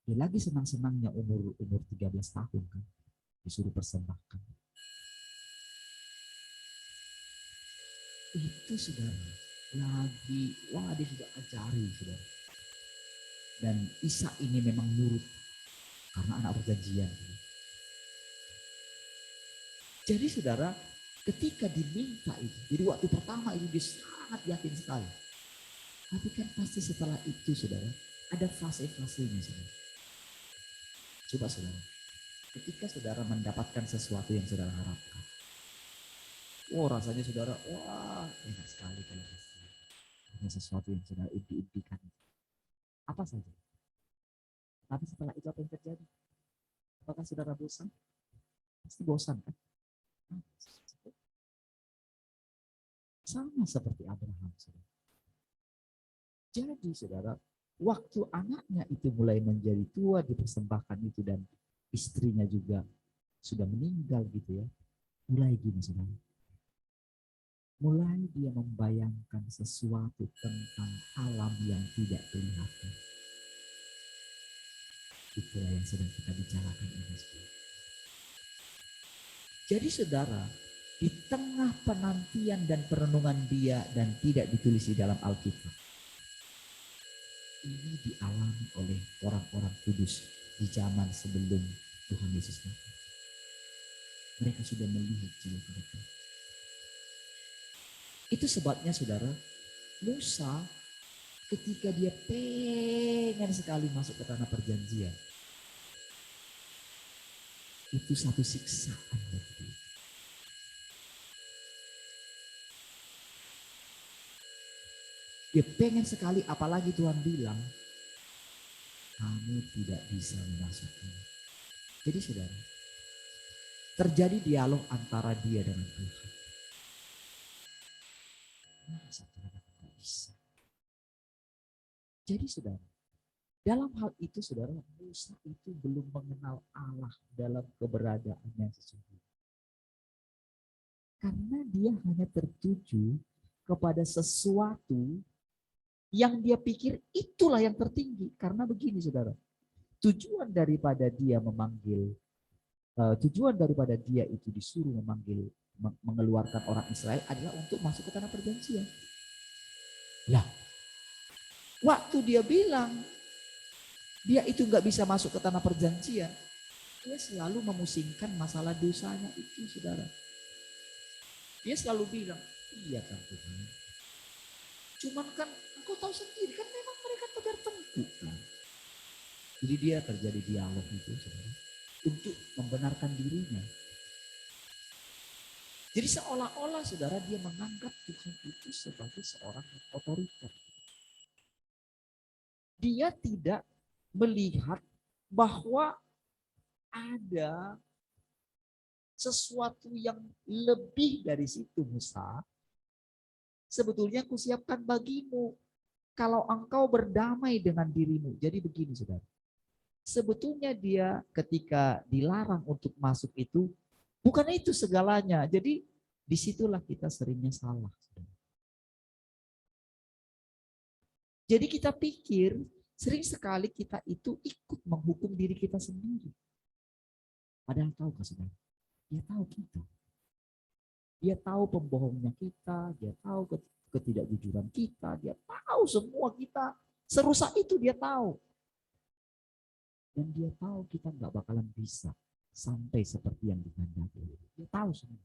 dia lagi senang-senangnya umur 13 tahun kan. Disuruh persembahkan. Itu, saudara. Lagi, wah dia sudah mencari, saudara. Dan Ishak ini memang nurut. Karena anak perjanjian. Jadi, saudara, ketika diminta itu, jadi waktu pertama itu dia sangat yakin sekali. Tapi kan pasti setelah itu, saudara, ada fase-fasenya, saudara. Coba, saudara, ketika saudara mendapatkan sesuatu yang saudara harapkan, rasanya saudara, wah enak sekali kalau ada sesuatu yang saudara impi-impikan. Apa saja. Tapi setelah itu apa yang terjadi? Apakah saudara bosan? Pasti bosan kan? Sama seperti Abraham, saudara. Jadi, saudara, waktu anaknya itu mulai menjadi tua dipersembahkan itu dan istrinya juga sudah meninggal gitu ya. Mulai gini, saudara. Mulai dia membayangkan sesuatu tentang alam yang tidak kelihatan. Itulah yang sedang kita bicarakan ini. Jadi saudara, di tengah penantian dan perenungan dia dan tidak ditulis di dalam Alkitab, ini dialami oleh orang-orang kudus di zaman sebelum Tuhan Yesus datang. Mereka sudah melihat jiwa mereka. Itu sebabnya saudara, Musa ketika dia pengen sekali masuk ke tanah perjanjian, itu satu siksaan bagi dia. Dia pengen sekali, apalagi Tuhan bilang, kamu tidak bisa memasuki. Jadi saudara, terjadi dialog antara dia dengan Tuhan. Tidak bisa. Jadi saudara, dalam hal itu saudara, Musa itu belum mengenal Allah dalam keberadaannya sesungguhnya. Karena dia hanya tertuju kepada sesuatu yang dia pikir itulah yang tertinggi. Karena begini saudara, tujuan daripada dia memanggil, tujuan daripada dia itu disuruh memanggil, mengeluarkan orang Israel adalah untuk masuk ke tanah perjanjian. Lah, waktu dia bilang dia itu nggak bisa masuk ke tanah perjanjian, dia selalu memusingkan masalah dosanya itu, saudara. Dia selalu bilang, iya kan Tuhan. Cuman kan engkau tahu sendiri kan memang mereka tegar tengkuk kan. Jadi dia terjadi dialog itu, saudara, untuk membenarkan dirinya. Jadi seolah-olah saudara dia menganggap Tuhan itu sebagai seorang yang otoriter. Dia tidak melihat bahwa ada sesuatu yang lebih dari situ, Musa. Sebetulnya kusiapkan bagimu kalau engkau berdamai dengan dirimu. Jadi begini saudara. Sebetulnya dia ketika dilarang untuk masuk itu, bukan itu segalanya. Jadi disitulah kita seringnya salah. Jadi kita pikir sering sekali kita itu ikut menghukum diri kita sendiri. Padahal tahu kan saudara? Dia tahu kita. Dia tahu pembohongnya kita, dia tahu ketidakjujuran kita, dia tahu semua kita. Serusak itu dia tahu. Dan dia tahu kita nggak bakalan bisa sampai seperti yang dikehendaki. Dia tahu semua.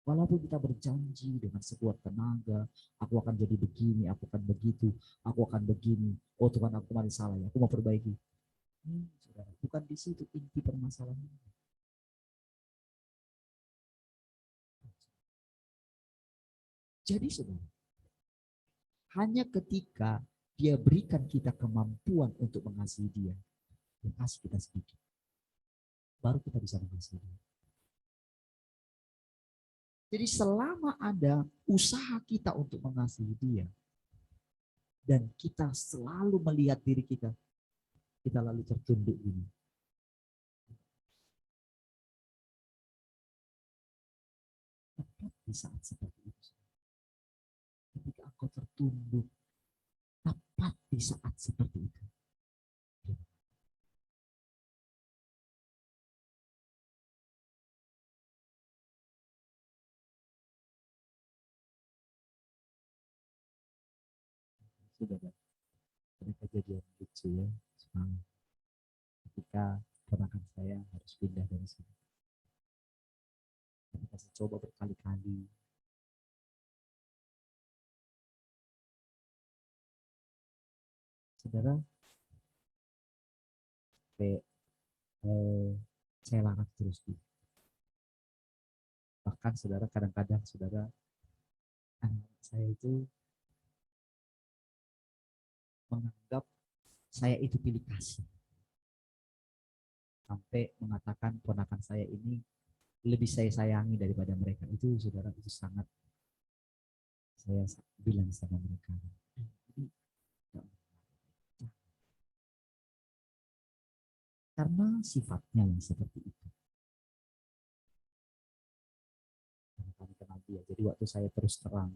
Walaupun kita berjanji dengan sekuat tenaga, aku akan jadi begini, aku akan begitu, aku akan begini. Oh Tuhan, aku kemarin salah ya, aku mau perbaiki. Saudara, bukan di situ inti permasalahannya. Jadi saudara, hanya ketika dia berikan kita kemampuan untuk mengasihi dia kasih kita sedikit, baru kita bisa mengasihi dia. Jadi selama ada usaha kita untuk mengasihi dia, dan kita selalu melihat diri kita lalu tertunduk ini. Tepat di saat seperti itu, ketika engkau tertunduk, tepat di saat seperti itu, sudah ada kejadian lucu ya, ketika ponakan saya harus pindah dari sini. Ketika saya coba berkali-kali, saudara, saya larang terus. Bahkan saudara, kadang-kadang saudara, anak saya itu menganggap saya itu pilih kasih. Sampai mengatakan ponakan saya ini lebih saya sayangi daripada mereka. Itu saudara, itu sangat saya bilang sama mereka. Karena sifatnya yang seperti itu. Kami kenal dia. Jadi waktu saya terus terang,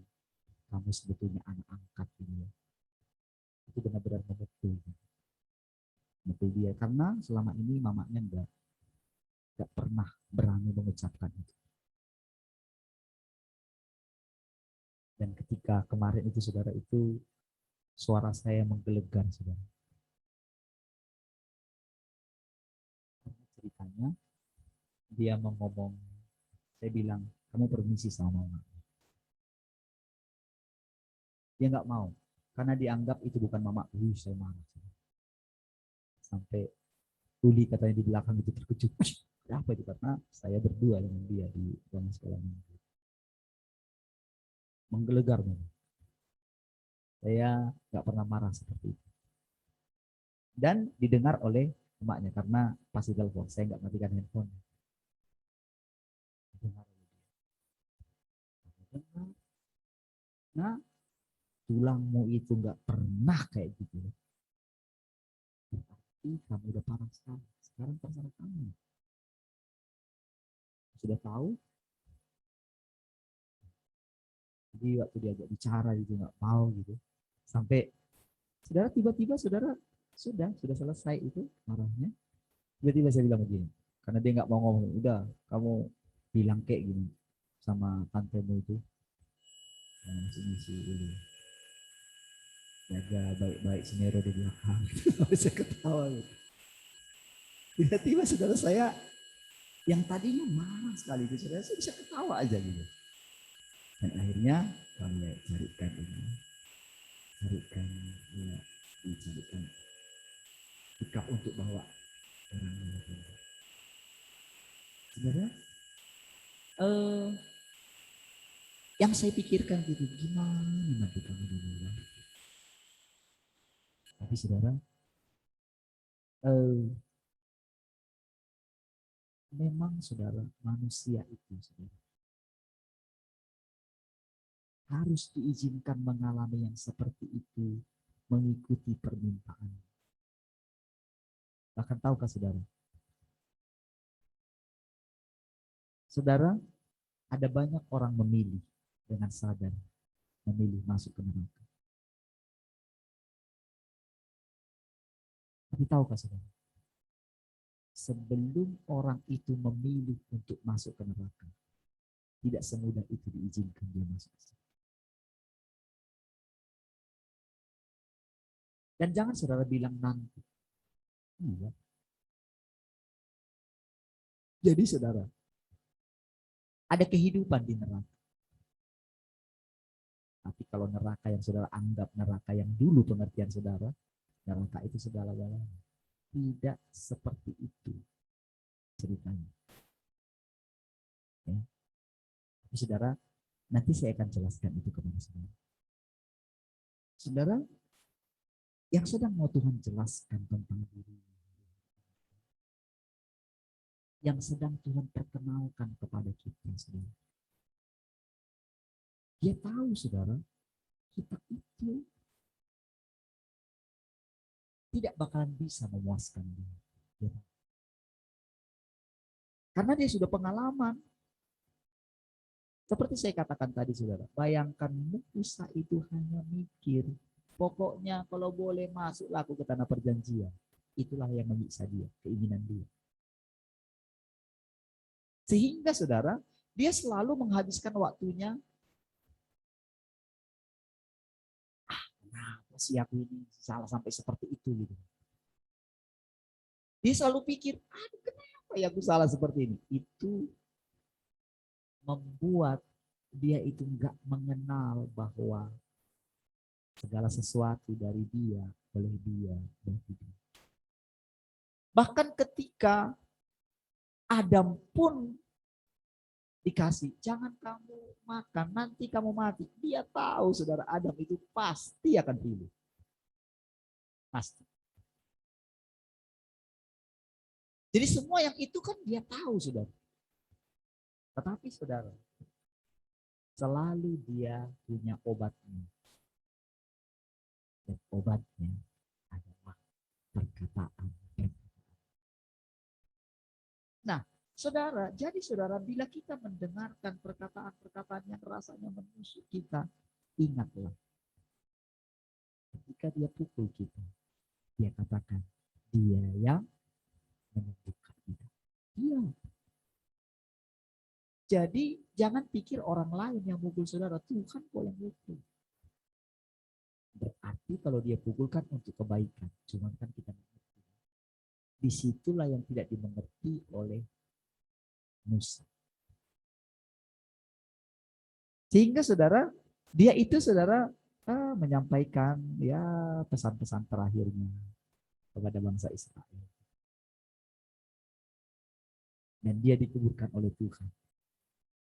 kamu sebetulnya anak angkat dia. Itu benar-benar memukul. Memukul dia. Karena selama ini mamanya enggak pernah berani mengucapkan itu. Dan ketika kemarin itu saudara, itu suara saya menggelegar saudara. Ceritanya dia mau ngomong, saya bilang kamu permisi sama mama. Dia nggak mau karena dianggap itu bukan mama. Saya marah. Sampai Uli katanya di belakang itu terkejut. Apa itu? Karena saya berdua dengan dia di ruang sekolah minggu. Menggelegar memang. Saya nggak pernah marah seperti itu. Dan didengar oleh emaknya karena pasti telepon. Saya nggak matikan handphone. Didengar oleh dia. Nah, tulangmu itu nggak pernah kayak gitu. Berarti kamu udah parah sekali. Sekarang terserah kamu. Sudah tahu. Jadi waktu diajak bicara gitu nggak mau gitu. Sampai saudara tiba-tiba saudara sudah selesai itu marahnya. Tiba-tiba saya bilang begini, karena dia nggak mau ngomong, udah kamu bilang kayak gini sama tantemu itu, ini jaga baik-baik Sinero di belakang. Saya ketawa gitu. Tiba-tiba saudara saya yang tadinya marah sekali itu, saudara saya bisa ketawa aja gitu. Dan akhirnya kami carikan ya, dicarikan sikap untuk bawa orang lain. Saudara, yang saya pikirkan gitu, gimana nanti kamu dulu. Tapi saudara, memang saudara, manusia itu saudara, harus diizinkan mengalami yang seperti itu, mengikuti permintaan. Bahkan tahukah saudara? Saudara, ada banyak orang memilih dengan sadar, memilih masuk ke neraka. Tapi tahukah saudara? Sebelum orang itu memilih untuk masuk ke neraka, tidak semudah itu diizinkan dia masuk. Dan jangan saudara bilang nanti. Iya. Jadi saudara, ada kehidupan di neraka. Tapi kalau neraka yang saudara anggap neraka yang dulu pengertian saudara, neraka itu segala-galanya. tidak seperti itu ceritanya. Ya. Tapi saudara, nanti saya akan jelaskan itu kepada saudara. Saudara, yang sedang mau Tuhan jelaskan tentang diri, yang sedang Tuhan perkenalkan kepada kita, saudara. Dia tahu, saudara, kita itu tidak bakalan bisa memuaskan dia. Karena dia sudah pengalaman. Seperti saya katakan tadi, saudara, bayangkan Musa itu hanya mikir, pokoknya kalau boleh masuklah aku ke tanah perjanjian. Itulah yang menyiksa dia, keinginan dia. Sehingga, saudara, dia selalu menghabiskan waktunya, kenapa sih aku ini salah sampai seperti itu gitu. Dia selalu pikir, aduh kenapa ya aku salah seperti ini. Itu membuat dia itu enggak mengenal bahwa segala sesuatu dari dia, oleh dia, bagi dia. Bahkan ketika Adam pun dikasih, jangan kamu makan, nanti kamu mati. Dia tahu, saudara, Adam itu pasti akan pilih. Pasti. Jadi semua yang itu kan dia tahu, saudara. Tetapi, saudara, selalu dia punya obatnya. Dan obatnya adalah perkataan. Nah, saudara, jadi saudara, bila kita mendengarkan perkataan-perkataan yang rasanya menusuk kita, ingatlah, ketika dia pukul kita, dia katakan, dia yang menyembuhkan kita. Dia. Jadi jangan pikir orang lain yang mukul saudara, Tuhan kok yang mukul. Berarti kalau dia pukulkan untuk kebaikan, cuman kan kita mengerti. Disitulah yang tidak dimengerti oleh Musa. Sehingga saudara, dia itu saudara menyampaikan ya pesan-pesan terakhirnya kepada bangsa Israel. Dan dia dikuburkan oleh Tuhan.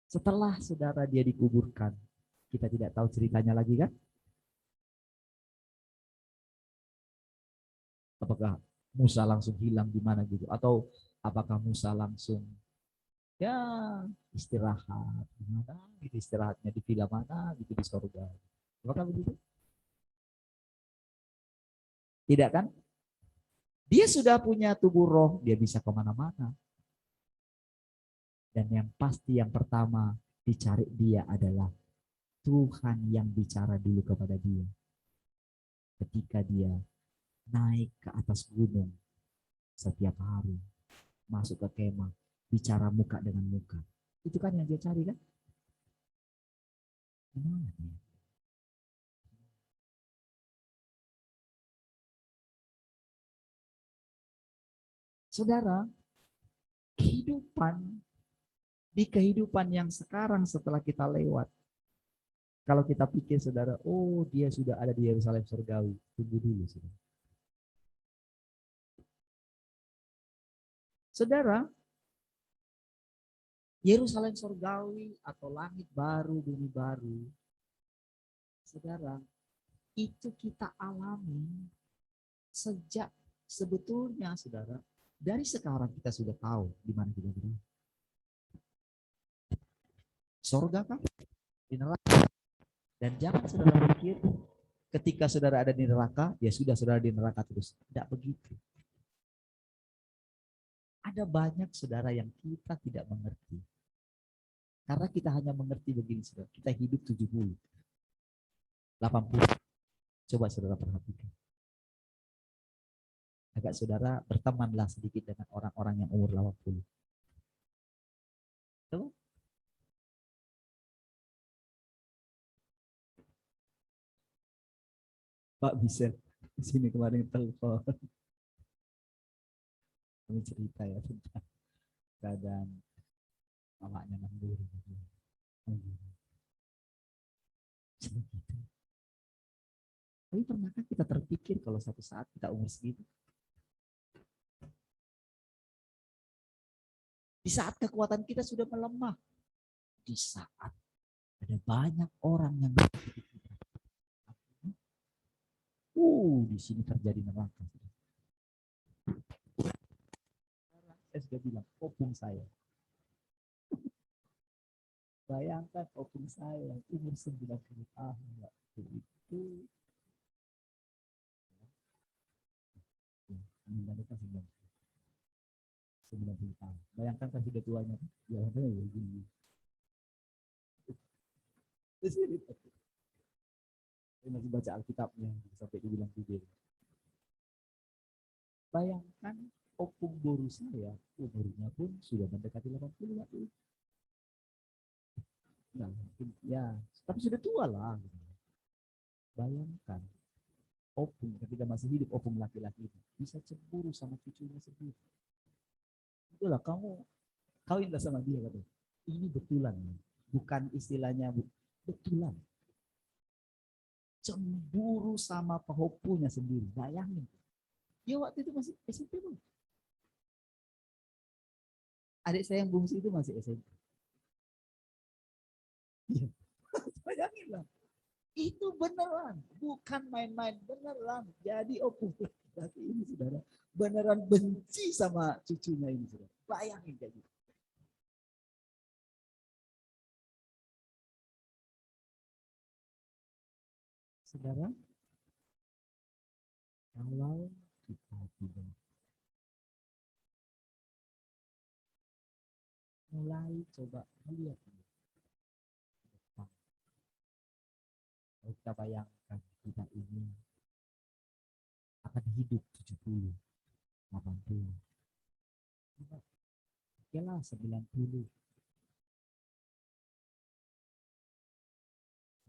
Setelah saudara dia dikuburkan, kita tidak tahu ceritanya lagi kan? Apakah Musa langsung hilang di mana gitu? Atau apakah Musa langsung ya istirahat di mana gitu, istirahatnya di villa mana gitu di surga? Apakah begitu? Tidak kan? Dia sudah punya tubuh roh, dia bisa kemana-mana. Dan yang pasti yang pertama dicari dia adalah Tuhan yang bicara dulu kepada dia. Ketika dia naik ke atas gunung setiap hari, masuk ke kemah, bicara muka dengan muka. Itu kan yang dia cari kan? Gimana dia? Saudara, kehidupan yang sekarang setelah kita lewat, kalau kita pikir saudara, oh dia sudah ada di Yerusalem surgawi, tunggu dulu saudara. Saudara, Yerusalem surgawi atau langit baru, bumi baru, saudara, itu kita alami sejak sebetulnya saudara, dari sekarang kita sudah tahu di mana kita berada. Surga kan? Di neraka. Dan jangan saudara pikir ketika saudara ada di neraka, ya sudah saudara di neraka terus. Tidak begitu. Ada banyak saudara yang kita tidak mengerti. Karena kita hanya mengerti begini saudara. Kita hidup 70, 80. Coba saudara perhatikan. Agak saudara bertemanlah sedikit dengan orang-orang yang umur 80. Coba. Pak bisa di sini kemarin telepon. Kami cerita ya tentang keadaan mamanya nganggur. Tapi pernahkah kita terpikir kalau satu saat kita umur segitu? Di saat kekuatan kita sudah melemah, di saat ada banyak orang yang di sini terjadi neraka. Saya sudah bilang, opung saya. Bayangkan opung saya umur 90 tahun waktu itu. Meninggal 90 tahun. Bayangkan kan sudah tuanya. Ya, begini. Saya masih baca Alkitabnya sampai dibilang video. Bayangkan opung boru saya umurnya pun sudah mendekati 80 waktu itu. Nah, mungkin ya, tapi sudah tua lah. Bayangkan opung ketika masih hidup, opung laki-laki itu bisa cemburu sama cucunya sendiri. Itulah kamu kawinlah sama dia katanya. Ini betulan, bukan istilahnya betulan. Cemburu sama pehopunya sendiri. Bayangin. Dia waktu itu masih SMP pun. Adik saya yang bungsu itu masih SMP. Ya. Bayangin lah. Itu beneran, bukan main-main, beneran. Jadi opung laki ini saudara, beneran benci sama cucunya ini saudara. Bayangin kayak gitu. Saudara, kalau kita tidak mulai coba melihat kita bayangkan kita ini akan hidup 70, 80, oke lah 90,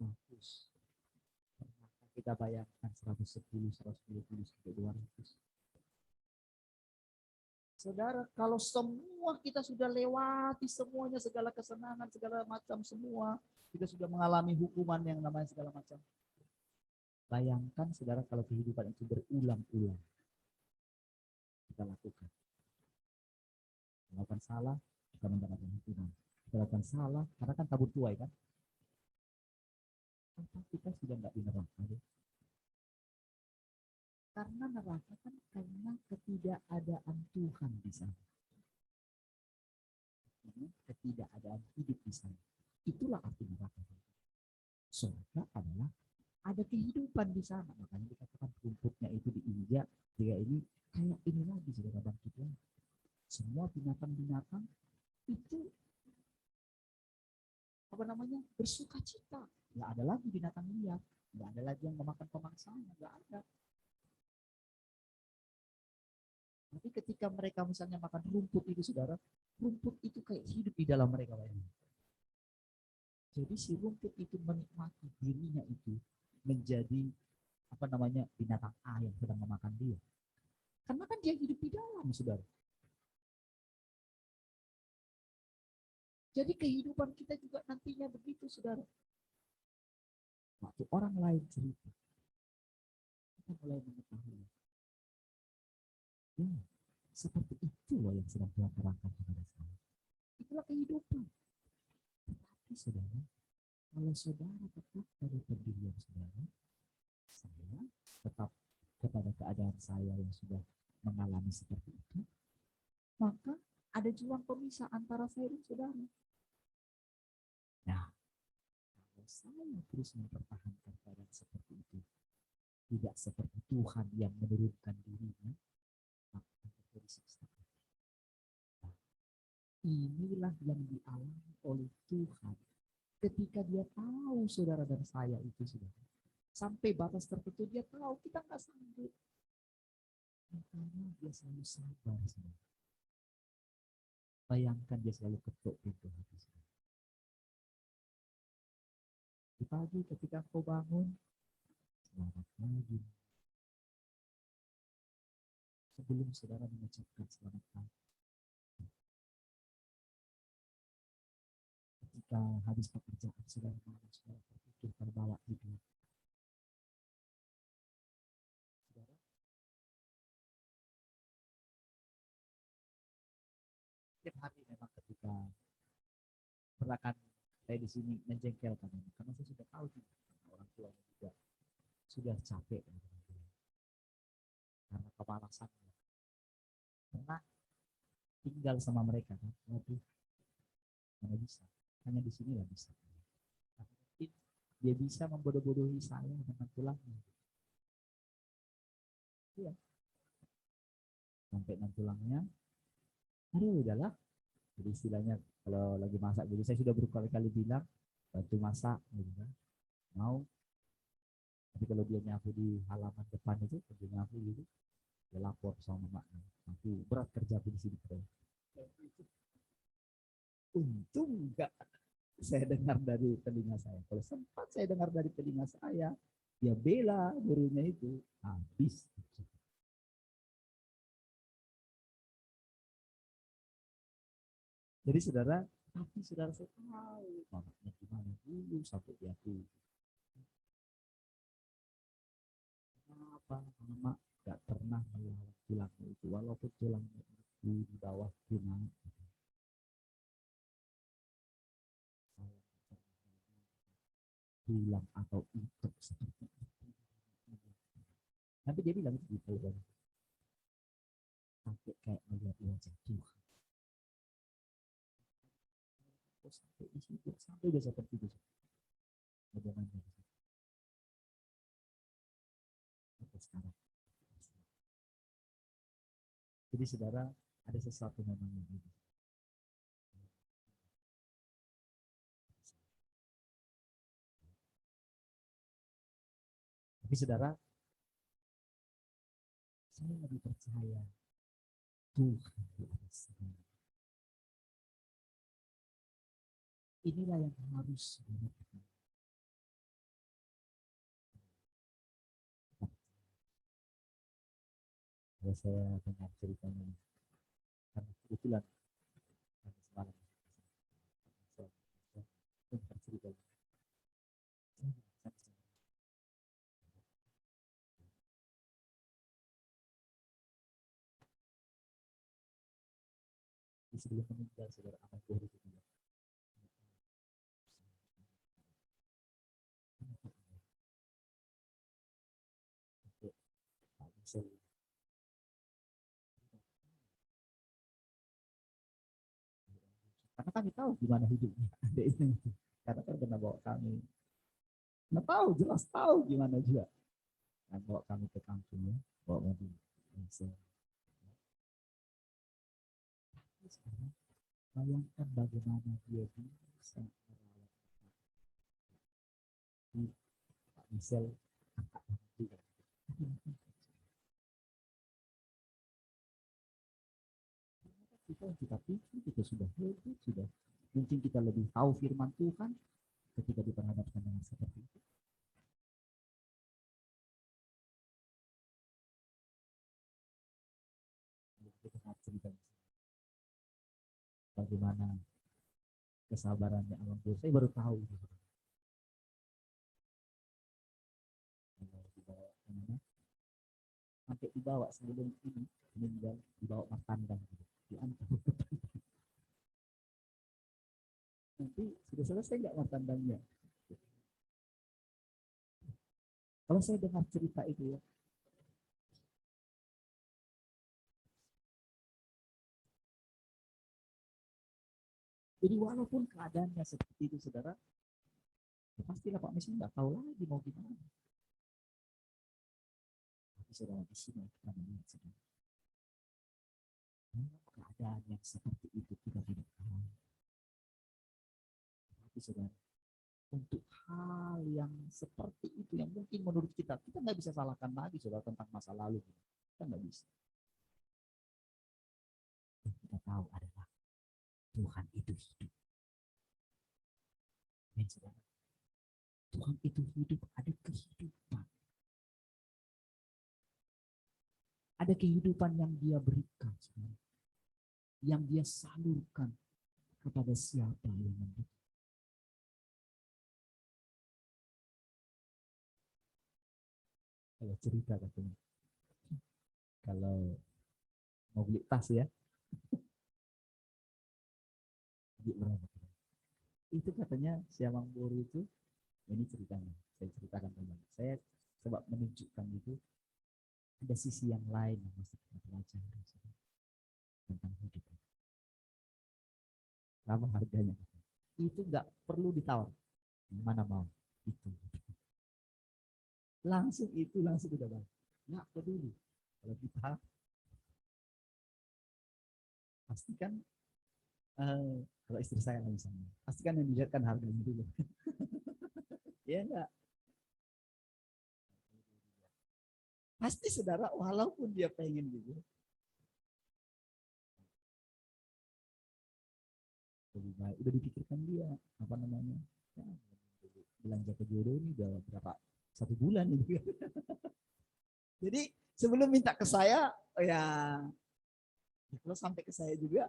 100. Kita bayangkan 110, 120, sampai 200. Saudara, kalau semua kita sudah lewati semuanya, segala kesenangan, segala macam semua, kita sudah mengalami hukuman yang namanya segala macam. Bayangkan saudara kalau kehidupan itu berulang-ulang kita lakukan. Melakukan salah, kita mendapatkan hukuman. Kita lakukan salah, karena kan tabur tuai kan. Apa kita sudah nggak di neraka? Karena neraka kan karena ketidakadaan Tuhan di sana. Ketidakadaan hidup di sana. Itulah arti neraka. Surga adalah ada kehidupan di sana. Makanya dikatakan rumputnya itu diinjak. Dia ini kayak ini lagi saudara bangkit lagi. Semua binatang-binatang itu apa namanya bersuka cita. Nggak ada lagi binatang liar. Nggak ada lagi yang memakan pemangsanya. Nggak ada. Tapi ketika mereka misalnya makan rumput itu saudara, rumput itu kayak hidup di dalam mereka. Jadi si rumput itu menikmati dirinya itu menjadi apa namanya binatang A yang sedang memakan dia. Karena kan dia hidup di dalam saudara. Jadi kehidupan kita juga nantinya begitu saudara. Waktu orang lain cerita, kita mulai mengetahui. Ya, seperti itu loh yang sedang Tuhan terangkan kepada saya. Itulah kehidupan. Tetapi saudara, kalau saudara tetap pada pendirian saudara, saya tetap kepada keadaan saya yang sudah mengalami seperti itu, maka ada jurang pemisah antara saya dan saudara. Nah, kalau saya terus mempertahankan keadaan seperti itu, tidak seperti Tuhan yang menurunkan dirinya, maka terjadi siksa. Nah, inilah yang dialami oleh Tuhan ketika dia tahu saudara dan saya itu sudah sampai batas tertentu, dia tahu kita nggak sanggup. Makanya dia selalu sabar. Saudara. Bayangkan dia selalu ketuk pintu hati saudara. Di pagi ketika kau bangun, selamat pagi. Sebelum saudara mengucapkan selamat pagi, ketika habis pekerjaan saudara berpikir terbawa tidur. Saudara, setiap hari memang katakan saya di sini menjengkelkan ini karena saya sudah tahu juga orang tua juga sudah capek karena kemalasan karena tinggal sama mereka kan. Waduh, mana bisa, hanya di sini lah bisa. Mungkin dia bisa membodoh-bodohi saya dengan tulangnya. Iya. Sampai dengan tulangnya, aduh udahlah. Jadi istilahnya kalau lagi masak, jadi saya sudah berkali-kali bilang bantu masak, gitu kan. Mau. Tapi kalau dia nyapu di halaman depan itu, dia nyapu gitu, dia lapor sama maknya. Nanti berat kerja di sini. Untung enggak saya dengar dari telinga saya. Kalau sempat saya dengar dari telinga saya, dia bela gurunya itu habis. Jadi saudara, tapi saudara saya tahu mamanya gimana dulu sampai dia tuh. Kenapa mama gak pernah melihat tulangnya itu, walaupun tulangnya itu di bawah tulang. Tulang atau ituk seperti itu. Nanti dia bilang gitu, sampai kayak melihat wajah Tuhan. Sampai di situ, sampai udah seperti itu. Bagaimana sampai sekarang. Jadi saudara, ada sesuatu memang yang ini. Tapi saudara, saya lebih percaya Tuhan di atas segala. Inilah yang harus dilakukan. Kalau saya dengar ceritanya, karena kebetulan semalam saya dengar ceritanya. Di sebelum meninggal, saudara anak buah itu bilang, karena kami tahu gimana hidupnya ada ini, karena kan pernah bawa kami, nggak tahu jelas tahu gimana juga, kan bawa kami ke kampungnya, bawa mobil. Bayangkan bagaimana dia bisa merawat Pak Michel, kita pikir kita sudah hebat, sudah mungkin kita lebih tahu firman Tuhan ketika diperhadapkan dengan seperti itu. Kita cerita bagaimana kesabarannya Alam Pur. Saya baru tahu gitu. Sampai dibawa sebelum ini meninggal, dibawa martandang gitu. Diantar. Nanti sudah selesai nggak martandangnya? Kalau saya dengar cerita itu ya, jadi walaupun keadaannya seperti itu, saudara, ya pastilah Pak Messi nggak tahu lagi mau gimana. Tapi saudara di sini kita melihat saudara, keadaan yang seperti itu kita tidak tahu. Tapi saudara, untuk hal yang seperti itu yang mungkin menurut kita nggak bisa salahkan lagi saudara tentang masa lalu, kita nggak bisa. Yang kita tahu adalah Tuhan itu hidup. Dan saudara, Tuhan itu hidup, ada kehidupan. Ada kehidupan yang dia berikan, saudara, yang dia salurkan kepada siapa yang membutuhkan. Kalau cerita katanya, kalau mau beli tas ya, beli berapa? Itu katanya si Amang Boru itu, ini ceritanya, saya ceritakan teman. Saya coba menunjukkan itu ada sisi yang lain yang mesti kita pelajari tentang hidup. Berapa harganya? Itu nggak perlu ditawar. Mana mau? Itu. Langsung itu langsung udah baik. Nggak peduli. Kalau kita pastikan, kalau istri saya misalnya, pastikan yang dilihat kan harganya dulu. Ya enggak? Pasti saudara, walaupun dia pengen gitu, lebih baik udah dipikirkan dia apa namanya, ya, belanja ke jodoh ini udah berapa, 1 bulan ini. Jadi sebelum minta ke saya, oh ya kalau sampai ke saya juga,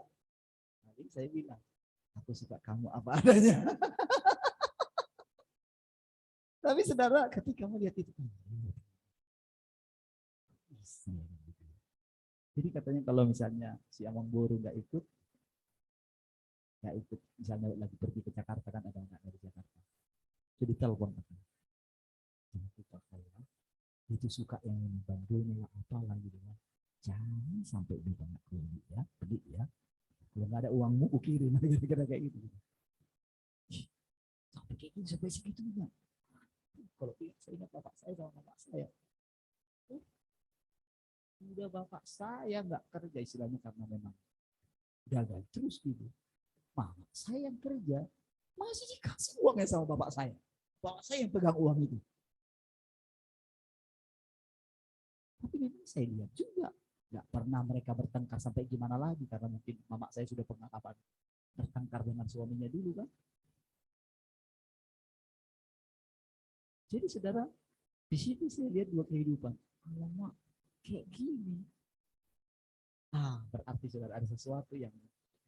nanti saya bilang aku suka kamu apa adanya. Tapi saudara, ketika melihat itu, jadi katanya kalau misalnya si Amang Boru nggak ikut, misalnya lagi pergi ke Jakarta, kan ada anak dari Jakarta, jadi telepon katanya, itu suka yang bandulnya apalah gitu ya, jangan sampai dia banyak beli ya, kalau nggak ada uangmu aku kirim, kira-kira kayak gitu. Sampai kayak gitu, sampai segitunya. Kalau saya ingat bapak saya sama bapak saya, udah bapak saya nggak kerja istilahnya karena memang gagal terus gitu. Mama saya yang kerja, masih dikasih uangnya sama bapak saya. Bapak saya yang pegang uang itu. Tapi memang saya lihat juga nggak pernah mereka bertengkar sampai gimana lagi, karena mungkin mama saya sudah pernah kapan bertengkar dengan suaminya dulu kan. Jadi saudara, di situ saya lihat dua kehidupan. Alamak, kayak gini. Berarti saudara ada sesuatu yang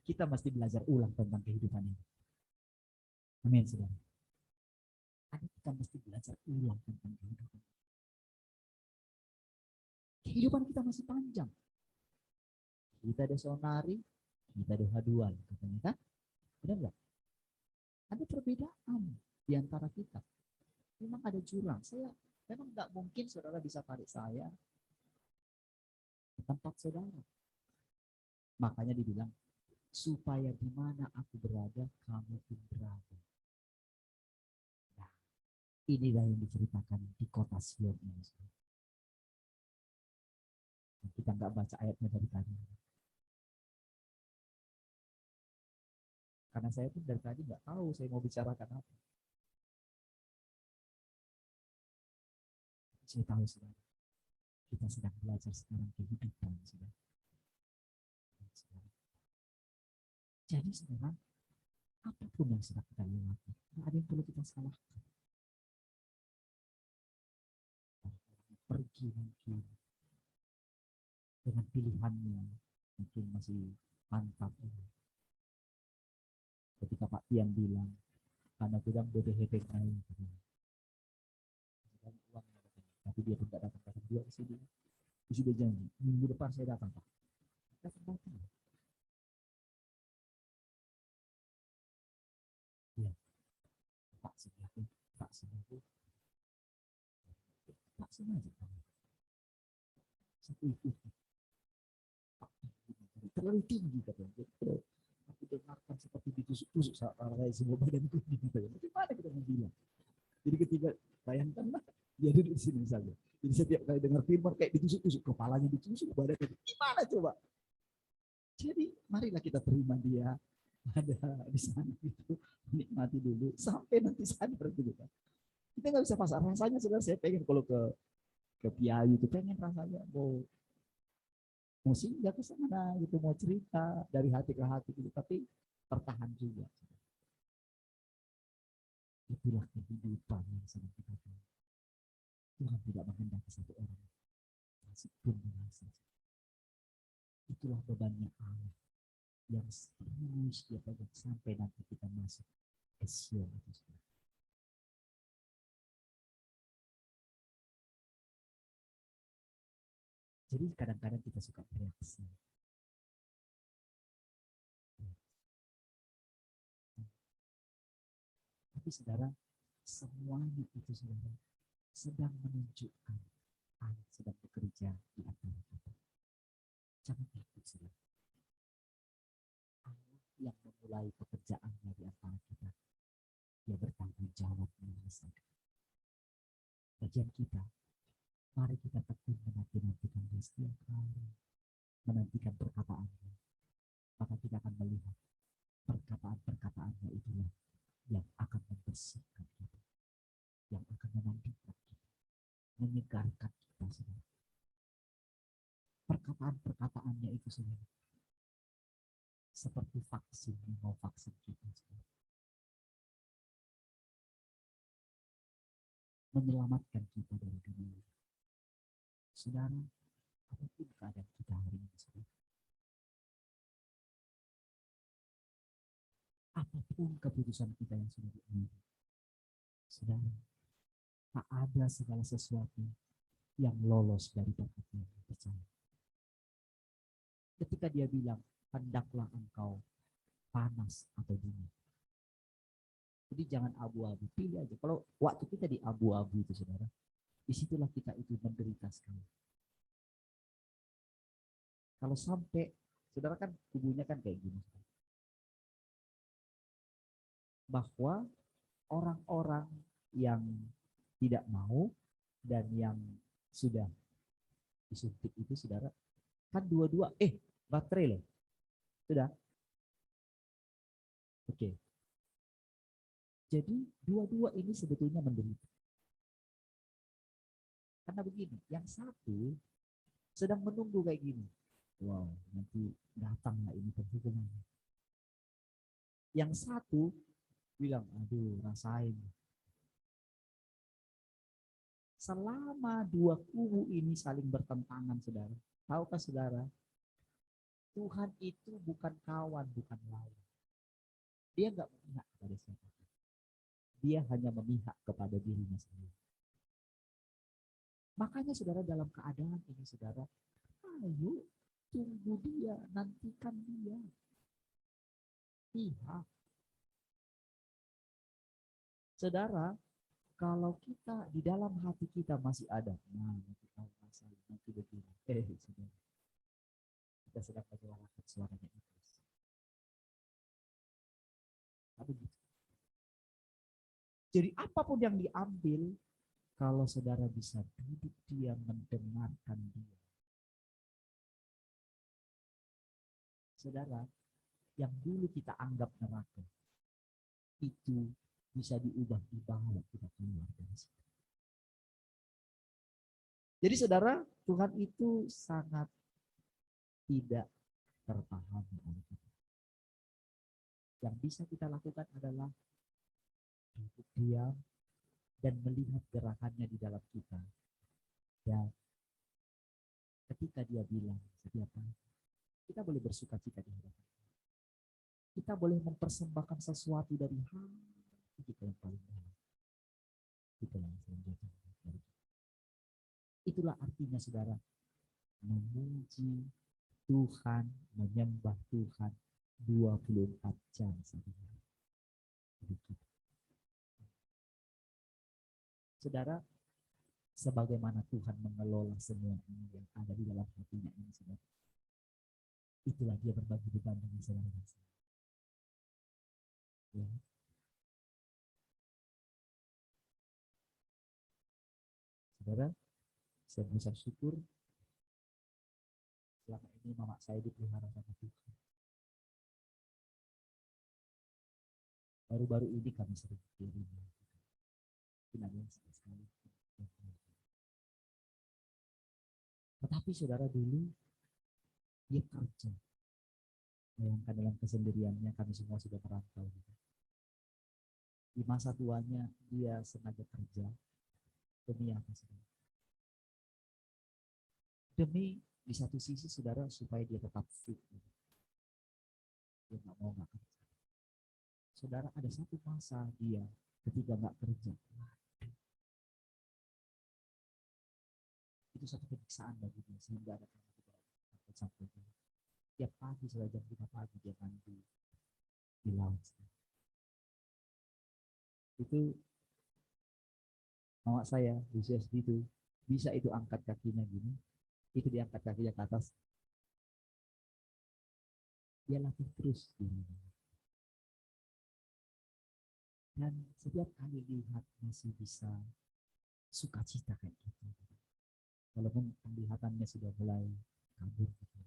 kita mesti belajar ulang tentang kehidupan ini. Amin, saudara. Kita mesti belajar ulang tentang kehidupan. Kehidupan kita masih panjang. Kita ada sonari, kita ada haduan, katanya kan? Benar nggak? Ada perbedaan di antara kita. Memang ada jurang. Memang nggak mungkin saudara bisa tarik saya ke tempat saudara. Makanya dibilang, supaya di mana aku berada, kamu pun berada. Nah, inilah yang diceritakan di kota Sion ini. Kita nggak baca ayatnya dari tadi. Karena saya pun dari tadi nggak tahu saya mau bicarakan apa. Saya tahu saudara, kita sedang belajar sekarang kehidupan saudara. Jadi saudara, apapun yang sedang kita lewati, tidak ada yang perlu kita salahkan. Pergi mungkin dengan pilihannya, mungkin masih mantap. Ketika Pak Tian bilang, karena bilang bodoh hebek naik. Tapi dia pun tidak datang dia ke sini. Dia sudah janji, minggu depan saya datang Pak. Datang. Ya, Pak Senaku, Pak Senaku, Pak Senaku. Satu itu terlalu tinggi katanya. Aku dengarkan seperti ditusuk-tusuk saat semua badanku gitu. Bagaimana kita mau bilang? Jadi ketika bayangkanlah dia duduk di sini saja. Jadi setiap kali dengar firman kayak ditusuk-tusuk, kepalanya ditusuk, badannya gimana coba? Jadi marilah kita terima dia ada di sana itu, nikmati dulu sampai nanti sadar gitu kan. Kita nggak bisa pasar rasanya, saudara. Saya pengen kalau ke Piayu itu pengen rasanya mau singgah ke sana gitu, mau cerita dari hati ke hati gitu, tapi tertahan juga. Itulah kehidupan yang sedang kita tahu. Tuhan tidak menghendaki satu orang nasib pun binasa. Itulah bebannya Allah yang terus dia pegang sampai nanti kita masuk ke Sion itu. Jadi kadang-kadang kita suka bereaksi. Tetapi saudara, semuanya itu saudara sedang menunjukkan Allah sedang bekerja di antara kita. Jangan takut saudara. Allah yang memulai pekerjaannya di antara kita, dia bertanggung jawab menyelesaikan. Bagian kita, mari kita tekun menanti-nantikan dia setiap hari, menantikan perkataannya. Maka kita akan melihat perkataan-perkataannya itulah yang akan membersihkan kita, yang akan memandikan kita, menyegarkan kita saudara. Perkataan-perkataannya itu saudara seperti vaksin yang mau vaksin kita saudara. Menyelamatkan kita dari dunia. Saudara, apapun keadaan kita hari ini saudara, apapun keputusan kita yang sudah diambil, saudara, tak ada segala sesuatu yang lolos dari berkat yang percaya. Ketika dia bilang, hendaklah engkau panas atau dingin. Jadi jangan abu-abu, pilih aja. Kalau waktu kita di abu-abu itu saudara, disitulah kita itu menderita sekali. Kalau sampai, saudara kan kubunya kan kayak gini. Bahwa orang-orang yang tidak mau dan yang sudah disuntik itu saudara, kan dua-dua, baterai loh. Sudah? Oke. Jadi dua-dua ini sebetulnya menderita. Karena begini, yang satu sedang menunggu kayak gini. Wow, nanti datanglah ini penghukumannya. Yang satu bilang, aduh rasain. Selama dua kubu ini saling bertentangan saudara. Tahukah saudara, Tuhan itu bukan kawan, bukan lawan. Dia nggak memihak kepada siapa. Dia hanya memihak kepada dirinya sendiri. Makanya saudara dalam keadaan ini saudara, ayo tunggu dia, nantikan dia. Pihak. Saudara, kalau kita di dalam hati kita masih ada, nah nanti tahu masalah, nanti begini. Saudara, kita sedang menyuarakan suaranya iblis. Tapi gitu. Jadi apapun yang diambil, kalau saudara bisa duduk diam mendengarkan dia. Saudara, yang dulu kita anggap neraka, itu bisa diubah dibawa kita keluar dari situ. Jadi saudara, Tuhan itu sangat tidak terpahami oleh kita. Yang bisa kita lakukan adalah duduk diam dan melihat gerakannya di dalam kita. Dan ketika dia bilang setiap hari, kita boleh bersuka cita di hadapan. Kita boleh mempersembahkan sesuatu dari hati kita yang paling dalam. Itulah yang selanjutnya. Itulah artinya saudara, memuji Tuhan, menyembah Tuhan 24 jam sehari. Saudara, sebagaimana Tuhan mengelola semua ini yang ada di dalam hatinya ini, saudara. Itulah dia berbagi beban dengan saudara. Ya. Saudara, saya berusaha syukur selama ini mama saya dipelihara sama Tuhan. Baru-baru ini kami sering kirim. Sekali. Tetapi saudara dulu dia kerja. Bayangkan dalam kesendiriannya kami semua sudah merantau. Di masa tuanya dia sengaja kerja demi apa saudara? Demi di satu sisi saudara supaya dia tetap fit. Dia nggak mau nggak kerja. Saudara, ada satu masa dia ketika nggak kerja, itu satu penyiksaan bagi dia sehingga ada sampai tiap pagi sudah jam 5 pagi dia mandi di laut. itu mama saya usia segitu bisa itu angkat kakinya gini, itu diangkat kakinya ke atas, dia latih terus gini. Dan setiap kali lihat masih bisa sukacita kayak gitu, walaupun penglihatannya sudah mulai kabur gitu.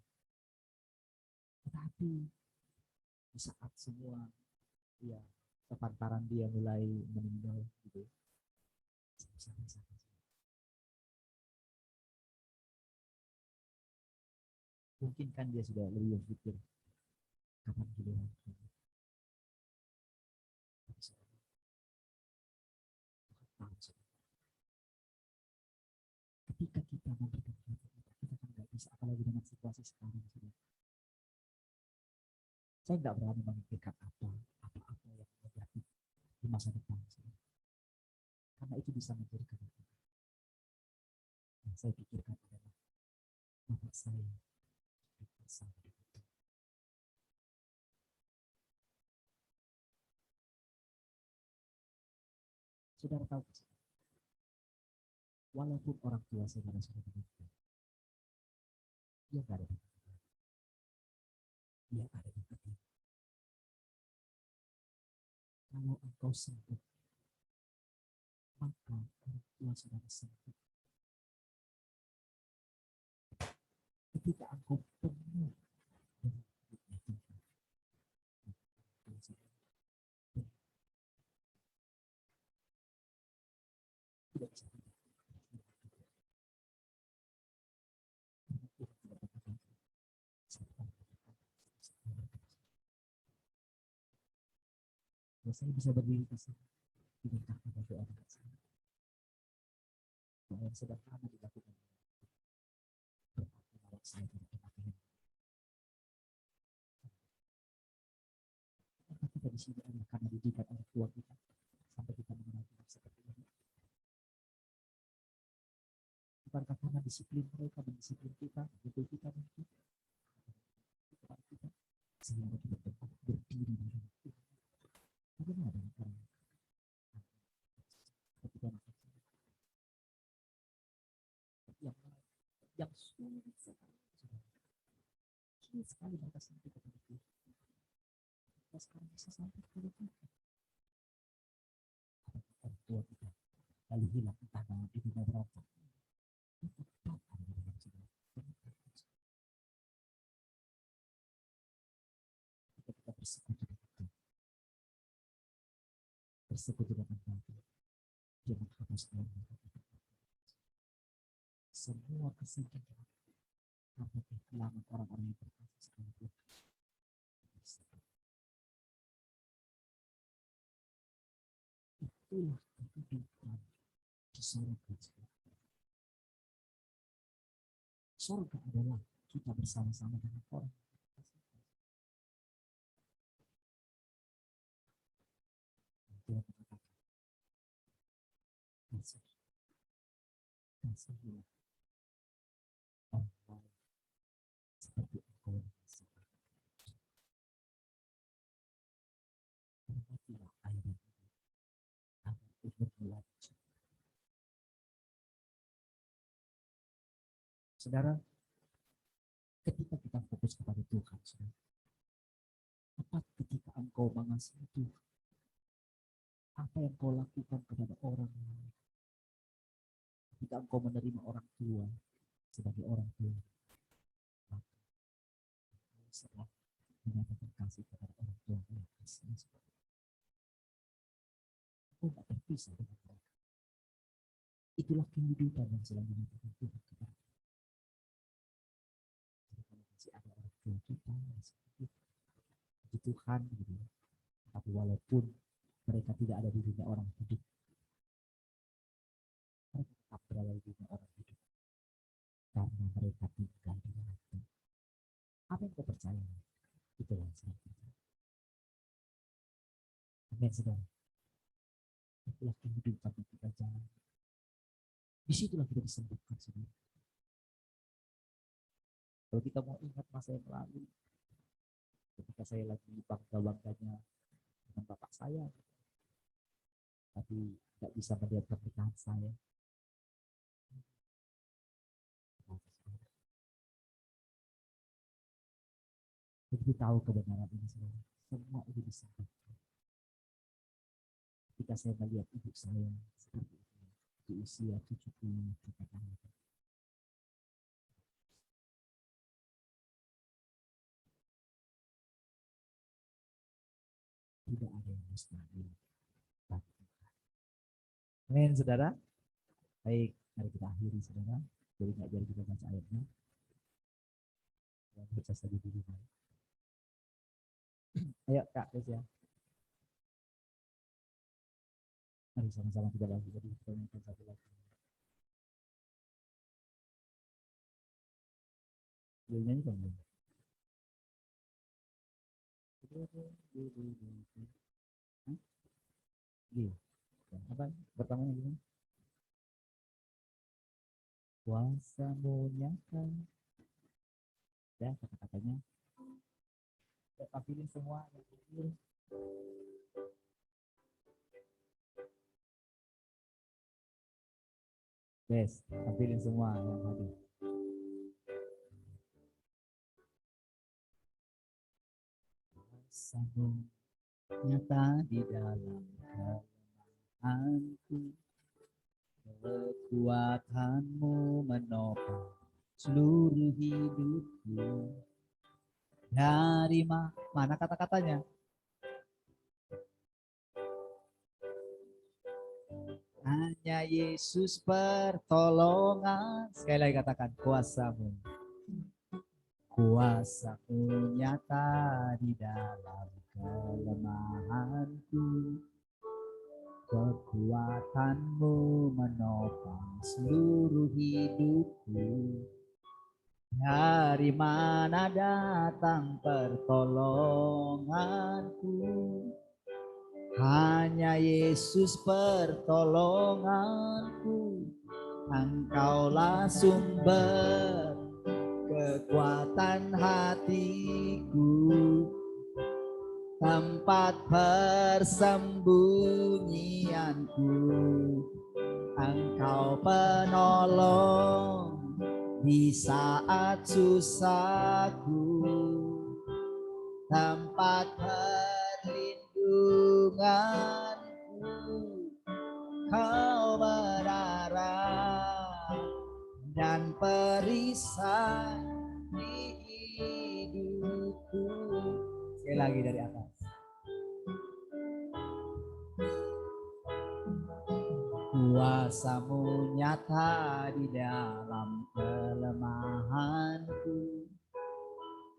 Tetapi di saat semua ya kepantaran dia mulai meninggal gitu, mungkin kan dia sudah lebih berpikir kapan giliran. Ketika kita memberikan kita kan nggak bisa, apalagi dengan situasi sekarang. Saya nggak berani memikirkan apa yang terjadi di masa depan. Karena itu bisa menjadi kenyataan. Yang saya pikirkan adalah bapak saya bersama itu. Saudara tahu, walaupun orang tua saudara sudah meninggal, dia nggak ada di hati. Dia ada di hati. Kalau engkau sembuh, maka orang tua saudara sembuh. Ketika engkau penuh dengan Tuhan, tidak bisa tidak. Kalau saya bisa berdiri di sini, tidak karena doa anak saya. Doa yang sederhana dilakukan. Berarti kalau saya tidak kematian. Maka kita di sini adalah karena didikan orang tua kita sampai kita mengenal Tuhan seperti ini. Bukan karena disiplin mereka mendisiplin kita, betul kita mungkin kita sehingga kita dapat berdiri di dalam Tuhan. Bagaimana dengan orang ketika yang yang sulit sekali, sulit sekali mereka sampai kepada Tuhan. Kita sekarang bisa sampai kepada Tuhan. Orang tua kita lalu hilang entah dalam di dunia berapa. Itu tetap ada di dalam sebuah kita bersekutu dengan Tuhan, bersekutu dengan Tuhan, dia menghapus semua kesedihan karena kehilangan orang-orang yang berkasih sekali Tuhan. Itulah kehidupan di surga. Surga adalah kita bersama-sama dengan orang. Tuhan mengatakan, kasihlah orang lain seperti engkau yang kasih. Hormatilah ayah dan ibu agar umur melanjut. Saudara, ketika kita fokus kepada Tuhan, saudara, tepat ketika engkau mengasihi Tuhan, apa yang kau lakukan kepada orang lain, ketika engkau menerima orang tua sebagai orang tua, maka setelah menyatakan kasih kepada orang tua yang kasih, engkau tak terpisah dengan mereka. Itulah kehidupan yang selalu menyatakan Tuhan kepada kita. Kalau masih ada orang tua kita yang seperti Tuhan, gitu, tapi walaupun mereka tidak ada di dunia orang hidup, mereka tetap berada di dunia orang hidup karena mereka tinggal di dalam Tuhan. Apa yang kau percaya? Itulah yang saya percaya. Amin, saudara. Itulah kehidupan yang kita jalani. Disitulah kita disembuhkan, saudara. Kalau kita mau ingat masa yang lalu, ketika saya lagi bangga-bangganya dengan bapak saya, tapi tidak bisa melihat pernikahan saya. Begitu tahu kebenaran ini, saudara, semua itu bisa. Ketika saya melihat ibu saya seperti itu di usia 74 tahun. Tidak ada yang mustahil. Amin, saudara. Baik, mari kita akhiri, saudara. Jadi nggak jadi kita baca ayatnya. Baca saja dulu. Ayo Kak Kesia. Mari sama-sama kita lagi. Jadi kita nyanyikan satu lagi. Belum nyanyi kan? Apa? Pertamanya gimana? Kuasamu nyata. Ya, kata-katanya. Ya, tampilin semua yang kecil. Yes, tampilin semua yang hadir. Kuasamu nyata di dalam kelemahanku, kekuatanmu menopang seluruh hidupku. Dari mana kata-katanya? Hanya Yesus pertolongan. Sekali lagi katakan, kuasamu. Kuasamu nyata di dalam kelemahanku, kekuatanmu menopang seluruh hidupku. Dari mana datang pertolonganku? Hanya Yesus pertolonganku. Engkaulah sumber kekuatan hatiku, tempat persembunyianku. Engkau penolong di saat susahku, tempat perlindunganku. Kau menara dan perisai di hidupku. Sekali lagi dari atas. Kuasamu nyata di dalam kelemahanku,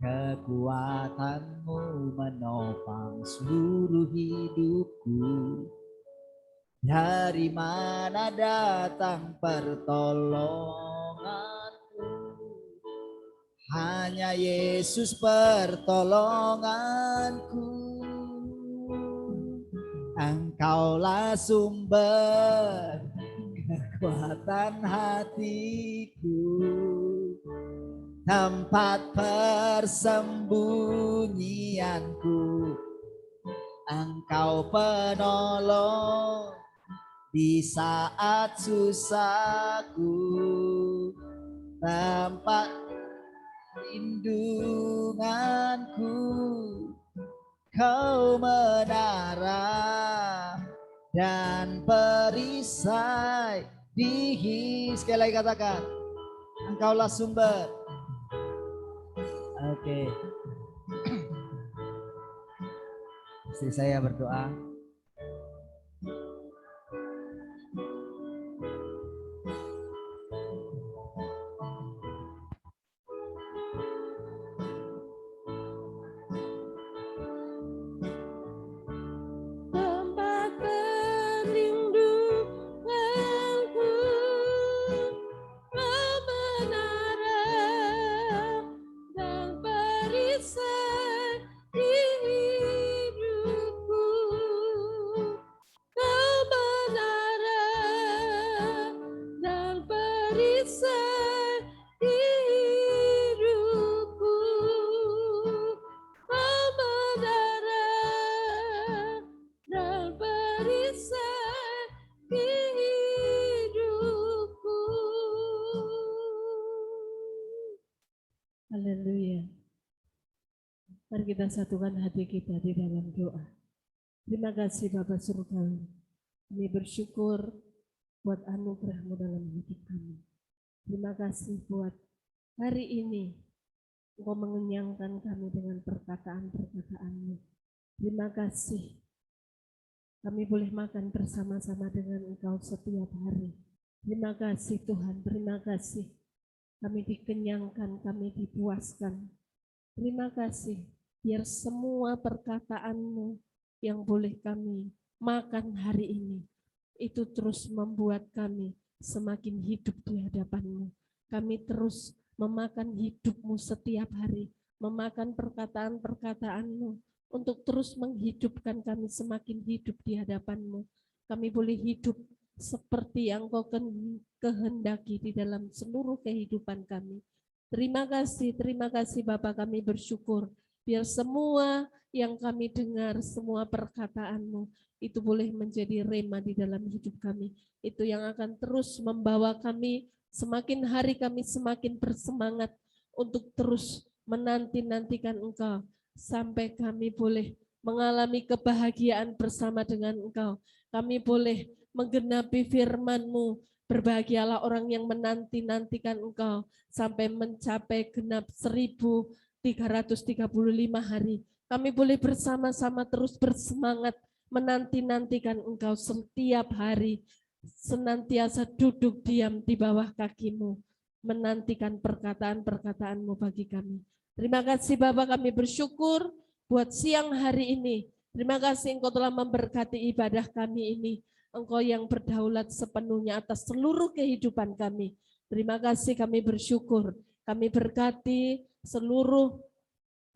kekuatanmu menopang seluruh hidupku. Dari mana datang pertolonganku? Hanya Yesus pertolonganku. Engkaulah sumber kekuatan hatiku, tempat persembunyianku. Engkau penolong di saat susahku, tempat lindunganku. Kau menara dan perisai di sekali lagi katakan, engkaulah sumber. Oke. Istri saya berdoa. Mari kita satukan hati kita di dalam doa. Terima kasih Bapa Surgawi. Kami bersyukur buat anugerah-Mu dalam hidup kami. Terima kasih buat hari ini Engkau mengenyangkan kami dengan perkataan-perkataan-Mu. Terima kasih kami boleh makan bersama-sama dengan Engkau setiap hari. Terima kasih Tuhan, terima kasih. Kami dikenyangkan, kami dipuaskan. Terima kasih, biar semua perkataan-Mu yang boleh kami makan hari ini, itu terus membuat kami semakin hidup di hadapan-Mu. Kami terus memakan hidup-Mu setiap hari, memakan perkataan-perkataan-Mu, untuk terus menghidupkan kami semakin hidup di hadapan-Mu. Kami boleh hidup seperti yang Kau kehendaki di dalam seluruh kehidupan kami. Terima kasih Bapa, kami bersyukur. Biar semua yang kami dengar, semua perkataan-Mu, itu boleh menjadi rema di dalam hidup kami. Itu yang akan terus membawa kami, semakin hari kami semakin bersemangat untuk terus menanti-nantikan Engkau, sampai kami boleh mengalami kebahagiaan bersama dengan Engkau. Kami boleh menggenapi firman-Mu. Berbahagialah orang yang menanti-nantikan Engkau sampai mencapai genap 1335 hari. Kami boleh bersama-sama terus bersemangat menanti-nantikan Engkau setiap hari, senantiasa duduk diam di bawah kaki-Mu, menantikan perkataan-perkataan-Mu bagi kami. Terima kasih Bapa, kami bersyukur buat siang hari ini. Terima kasih Engkau telah memberkati ibadah kami ini. Engkau yang berdaulat sepenuhnya atas seluruh kehidupan kami. Terima kasih, kami bersyukur. Kami berkati seluruh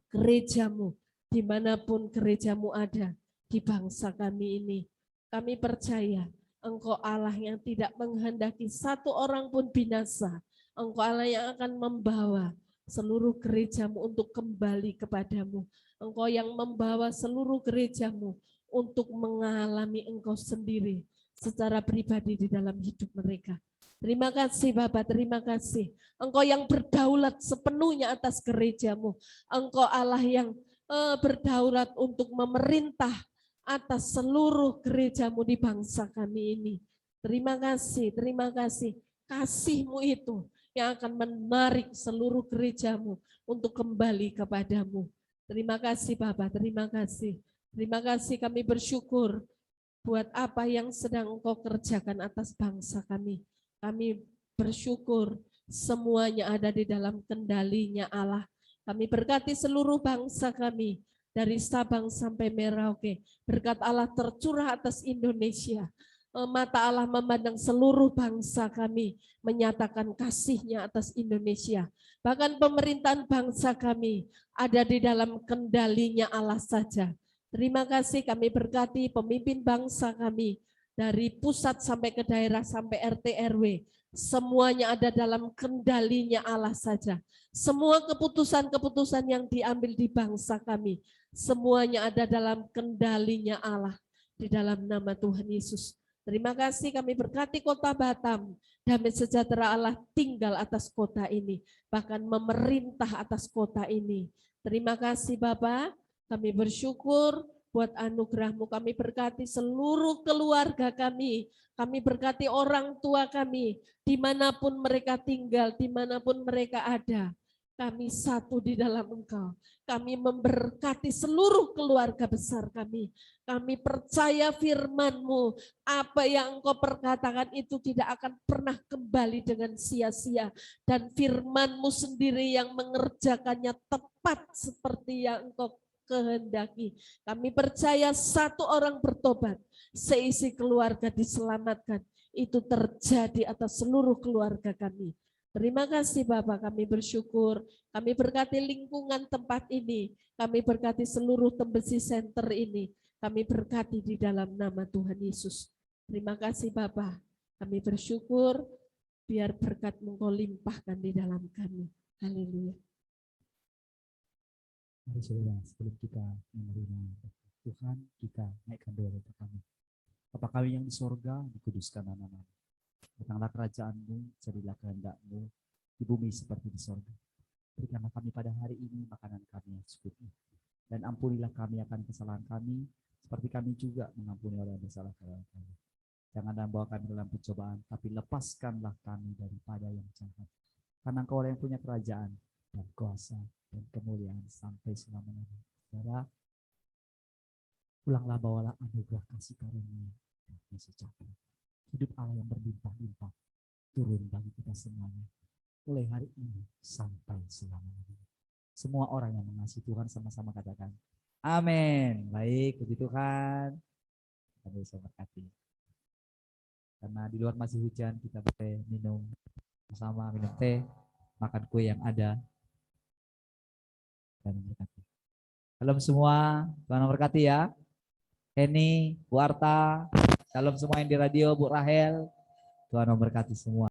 gereja-Mu, dimanapun gereja-Mu ada di bangsa kami ini. Kami percaya Engkau Allah yang tidak menghendaki satu orang pun binasa. Engkau Allah yang akan membawa seluruh gereja-Mu untuk kembali kepadamu. Engkau yang membawa seluruh gereja-Mu untuk mengalami Engkau sendiri secara pribadi di dalam hidup mereka. Terima kasih Bapa, terima kasih. Engkau yang berdaulat sepenuhnya atas gereja-Mu. Engkau Allah yang berdaulat untuk memerintah atas seluruh gereja-Mu di bangsa kami ini. Terima kasih, terima kasih. Kasih-Mu itu yang akan menarik seluruh gereja-Mu untuk kembali kepadamu. Terima kasih Bapa, terima kasih. Terima kasih, kami bersyukur buat apa yang sedang Engkau kerjakan atas bangsa kami. Kami bersyukur semuanya ada di dalam kendalinya Allah. Kami berkati seluruh bangsa kami, dari Sabang sampai Merauke. Berkat Allah tercurah atas Indonesia. Mata Allah memandang seluruh bangsa kami, menyatakan kasih-Nya atas Indonesia. Bahkan pemerintahan bangsa kami ada di dalam kendalinya Allah saja. Terima kasih, kami berkati pemimpin bangsa kami, dari pusat sampai ke daerah sampai RT RW. Semuanya ada dalam kendalinya Allah saja. Semua keputusan-keputusan yang diambil di bangsa kami, semuanya ada dalam kendalinya Allah. Di dalam nama Tuhan Yesus. Terima kasih, kami berkati kota Batam. Damai sejahtera Allah tinggal atas kota ini. Bahkan memerintah atas kota ini. Terima kasih Bapak. Kami bersyukur buat anugerah-Mu. Kami berkati seluruh keluarga kami. Kami berkati orang tua kami. Dimanapun mereka tinggal, dimanapun mereka ada. Kami satu di dalam Engkau. Kami memberkati seluruh keluarga besar kami. Kami percaya firman-Mu. Apa yang Engkau perkatakan itu tidak akan pernah kembali dengan sia-sia. Dan firman-Mu sendiri yang mengerjakannya tepat seperti yang Engkau kehendaki. Kami percaya satu orang bertobat, seisi keluarga diselamatkan. Itu terjadi atas seluruh keluarga kami. Terima kasih Bapak, kami bersyukur. Kami berkati lingkungan tempat ini. Kami berkati seluruh Tembesi Center ini. Kami berkati di dalam nama Tuhan Yesus. Terima kasih Bapak. Kami bersyukur biar berkat-Mu Engkau limpahkan di dalam kami. Haleluya. Mari saudara, sebelum kita menerima Tuhan, kita naikkan doa untuk kami. Bapa kami yang di sorga, dikuduskan nama-Mu. Datanglah kerajaan-Mu, jadilah kehendak-Mu di bumi seperti di sorga. Berikanlah kami pada hari ini makanan kami yang secukupnya. Dan ampunilah kami akan kesalahan kami, seperti kami juga mengampuni orang yang bersalah kepada kami. Jangan bawa kami dalam pencobaan, tapi lepaskanlah kami daripada yang jahat. Karena Engkau yang punya kerajaan dan kuasa dan kemuliaan sampai selama-lamanya. Saudara, pulanglah bawalah anugerah kasih karunia dan sejahtera. Hidup Allah yang berlimpah-limpah turun bagi kita semuanya. Mulai hari ini sampai selama-lamanya. Semua orang yang mengasihi Tuhan sama-sama katakan, amin. Baik, puji Tuhan. Kami bisa berkati. Karena di luar masih hujan, kita boleh minum bersama, minum teh, makan kue yang ada. Dan berkati. Salam semua, Tuhan memberkati ya. Heni, Bu Arta, salam semua yang di radio, Bu Rahel. Tuhan memberkati semua.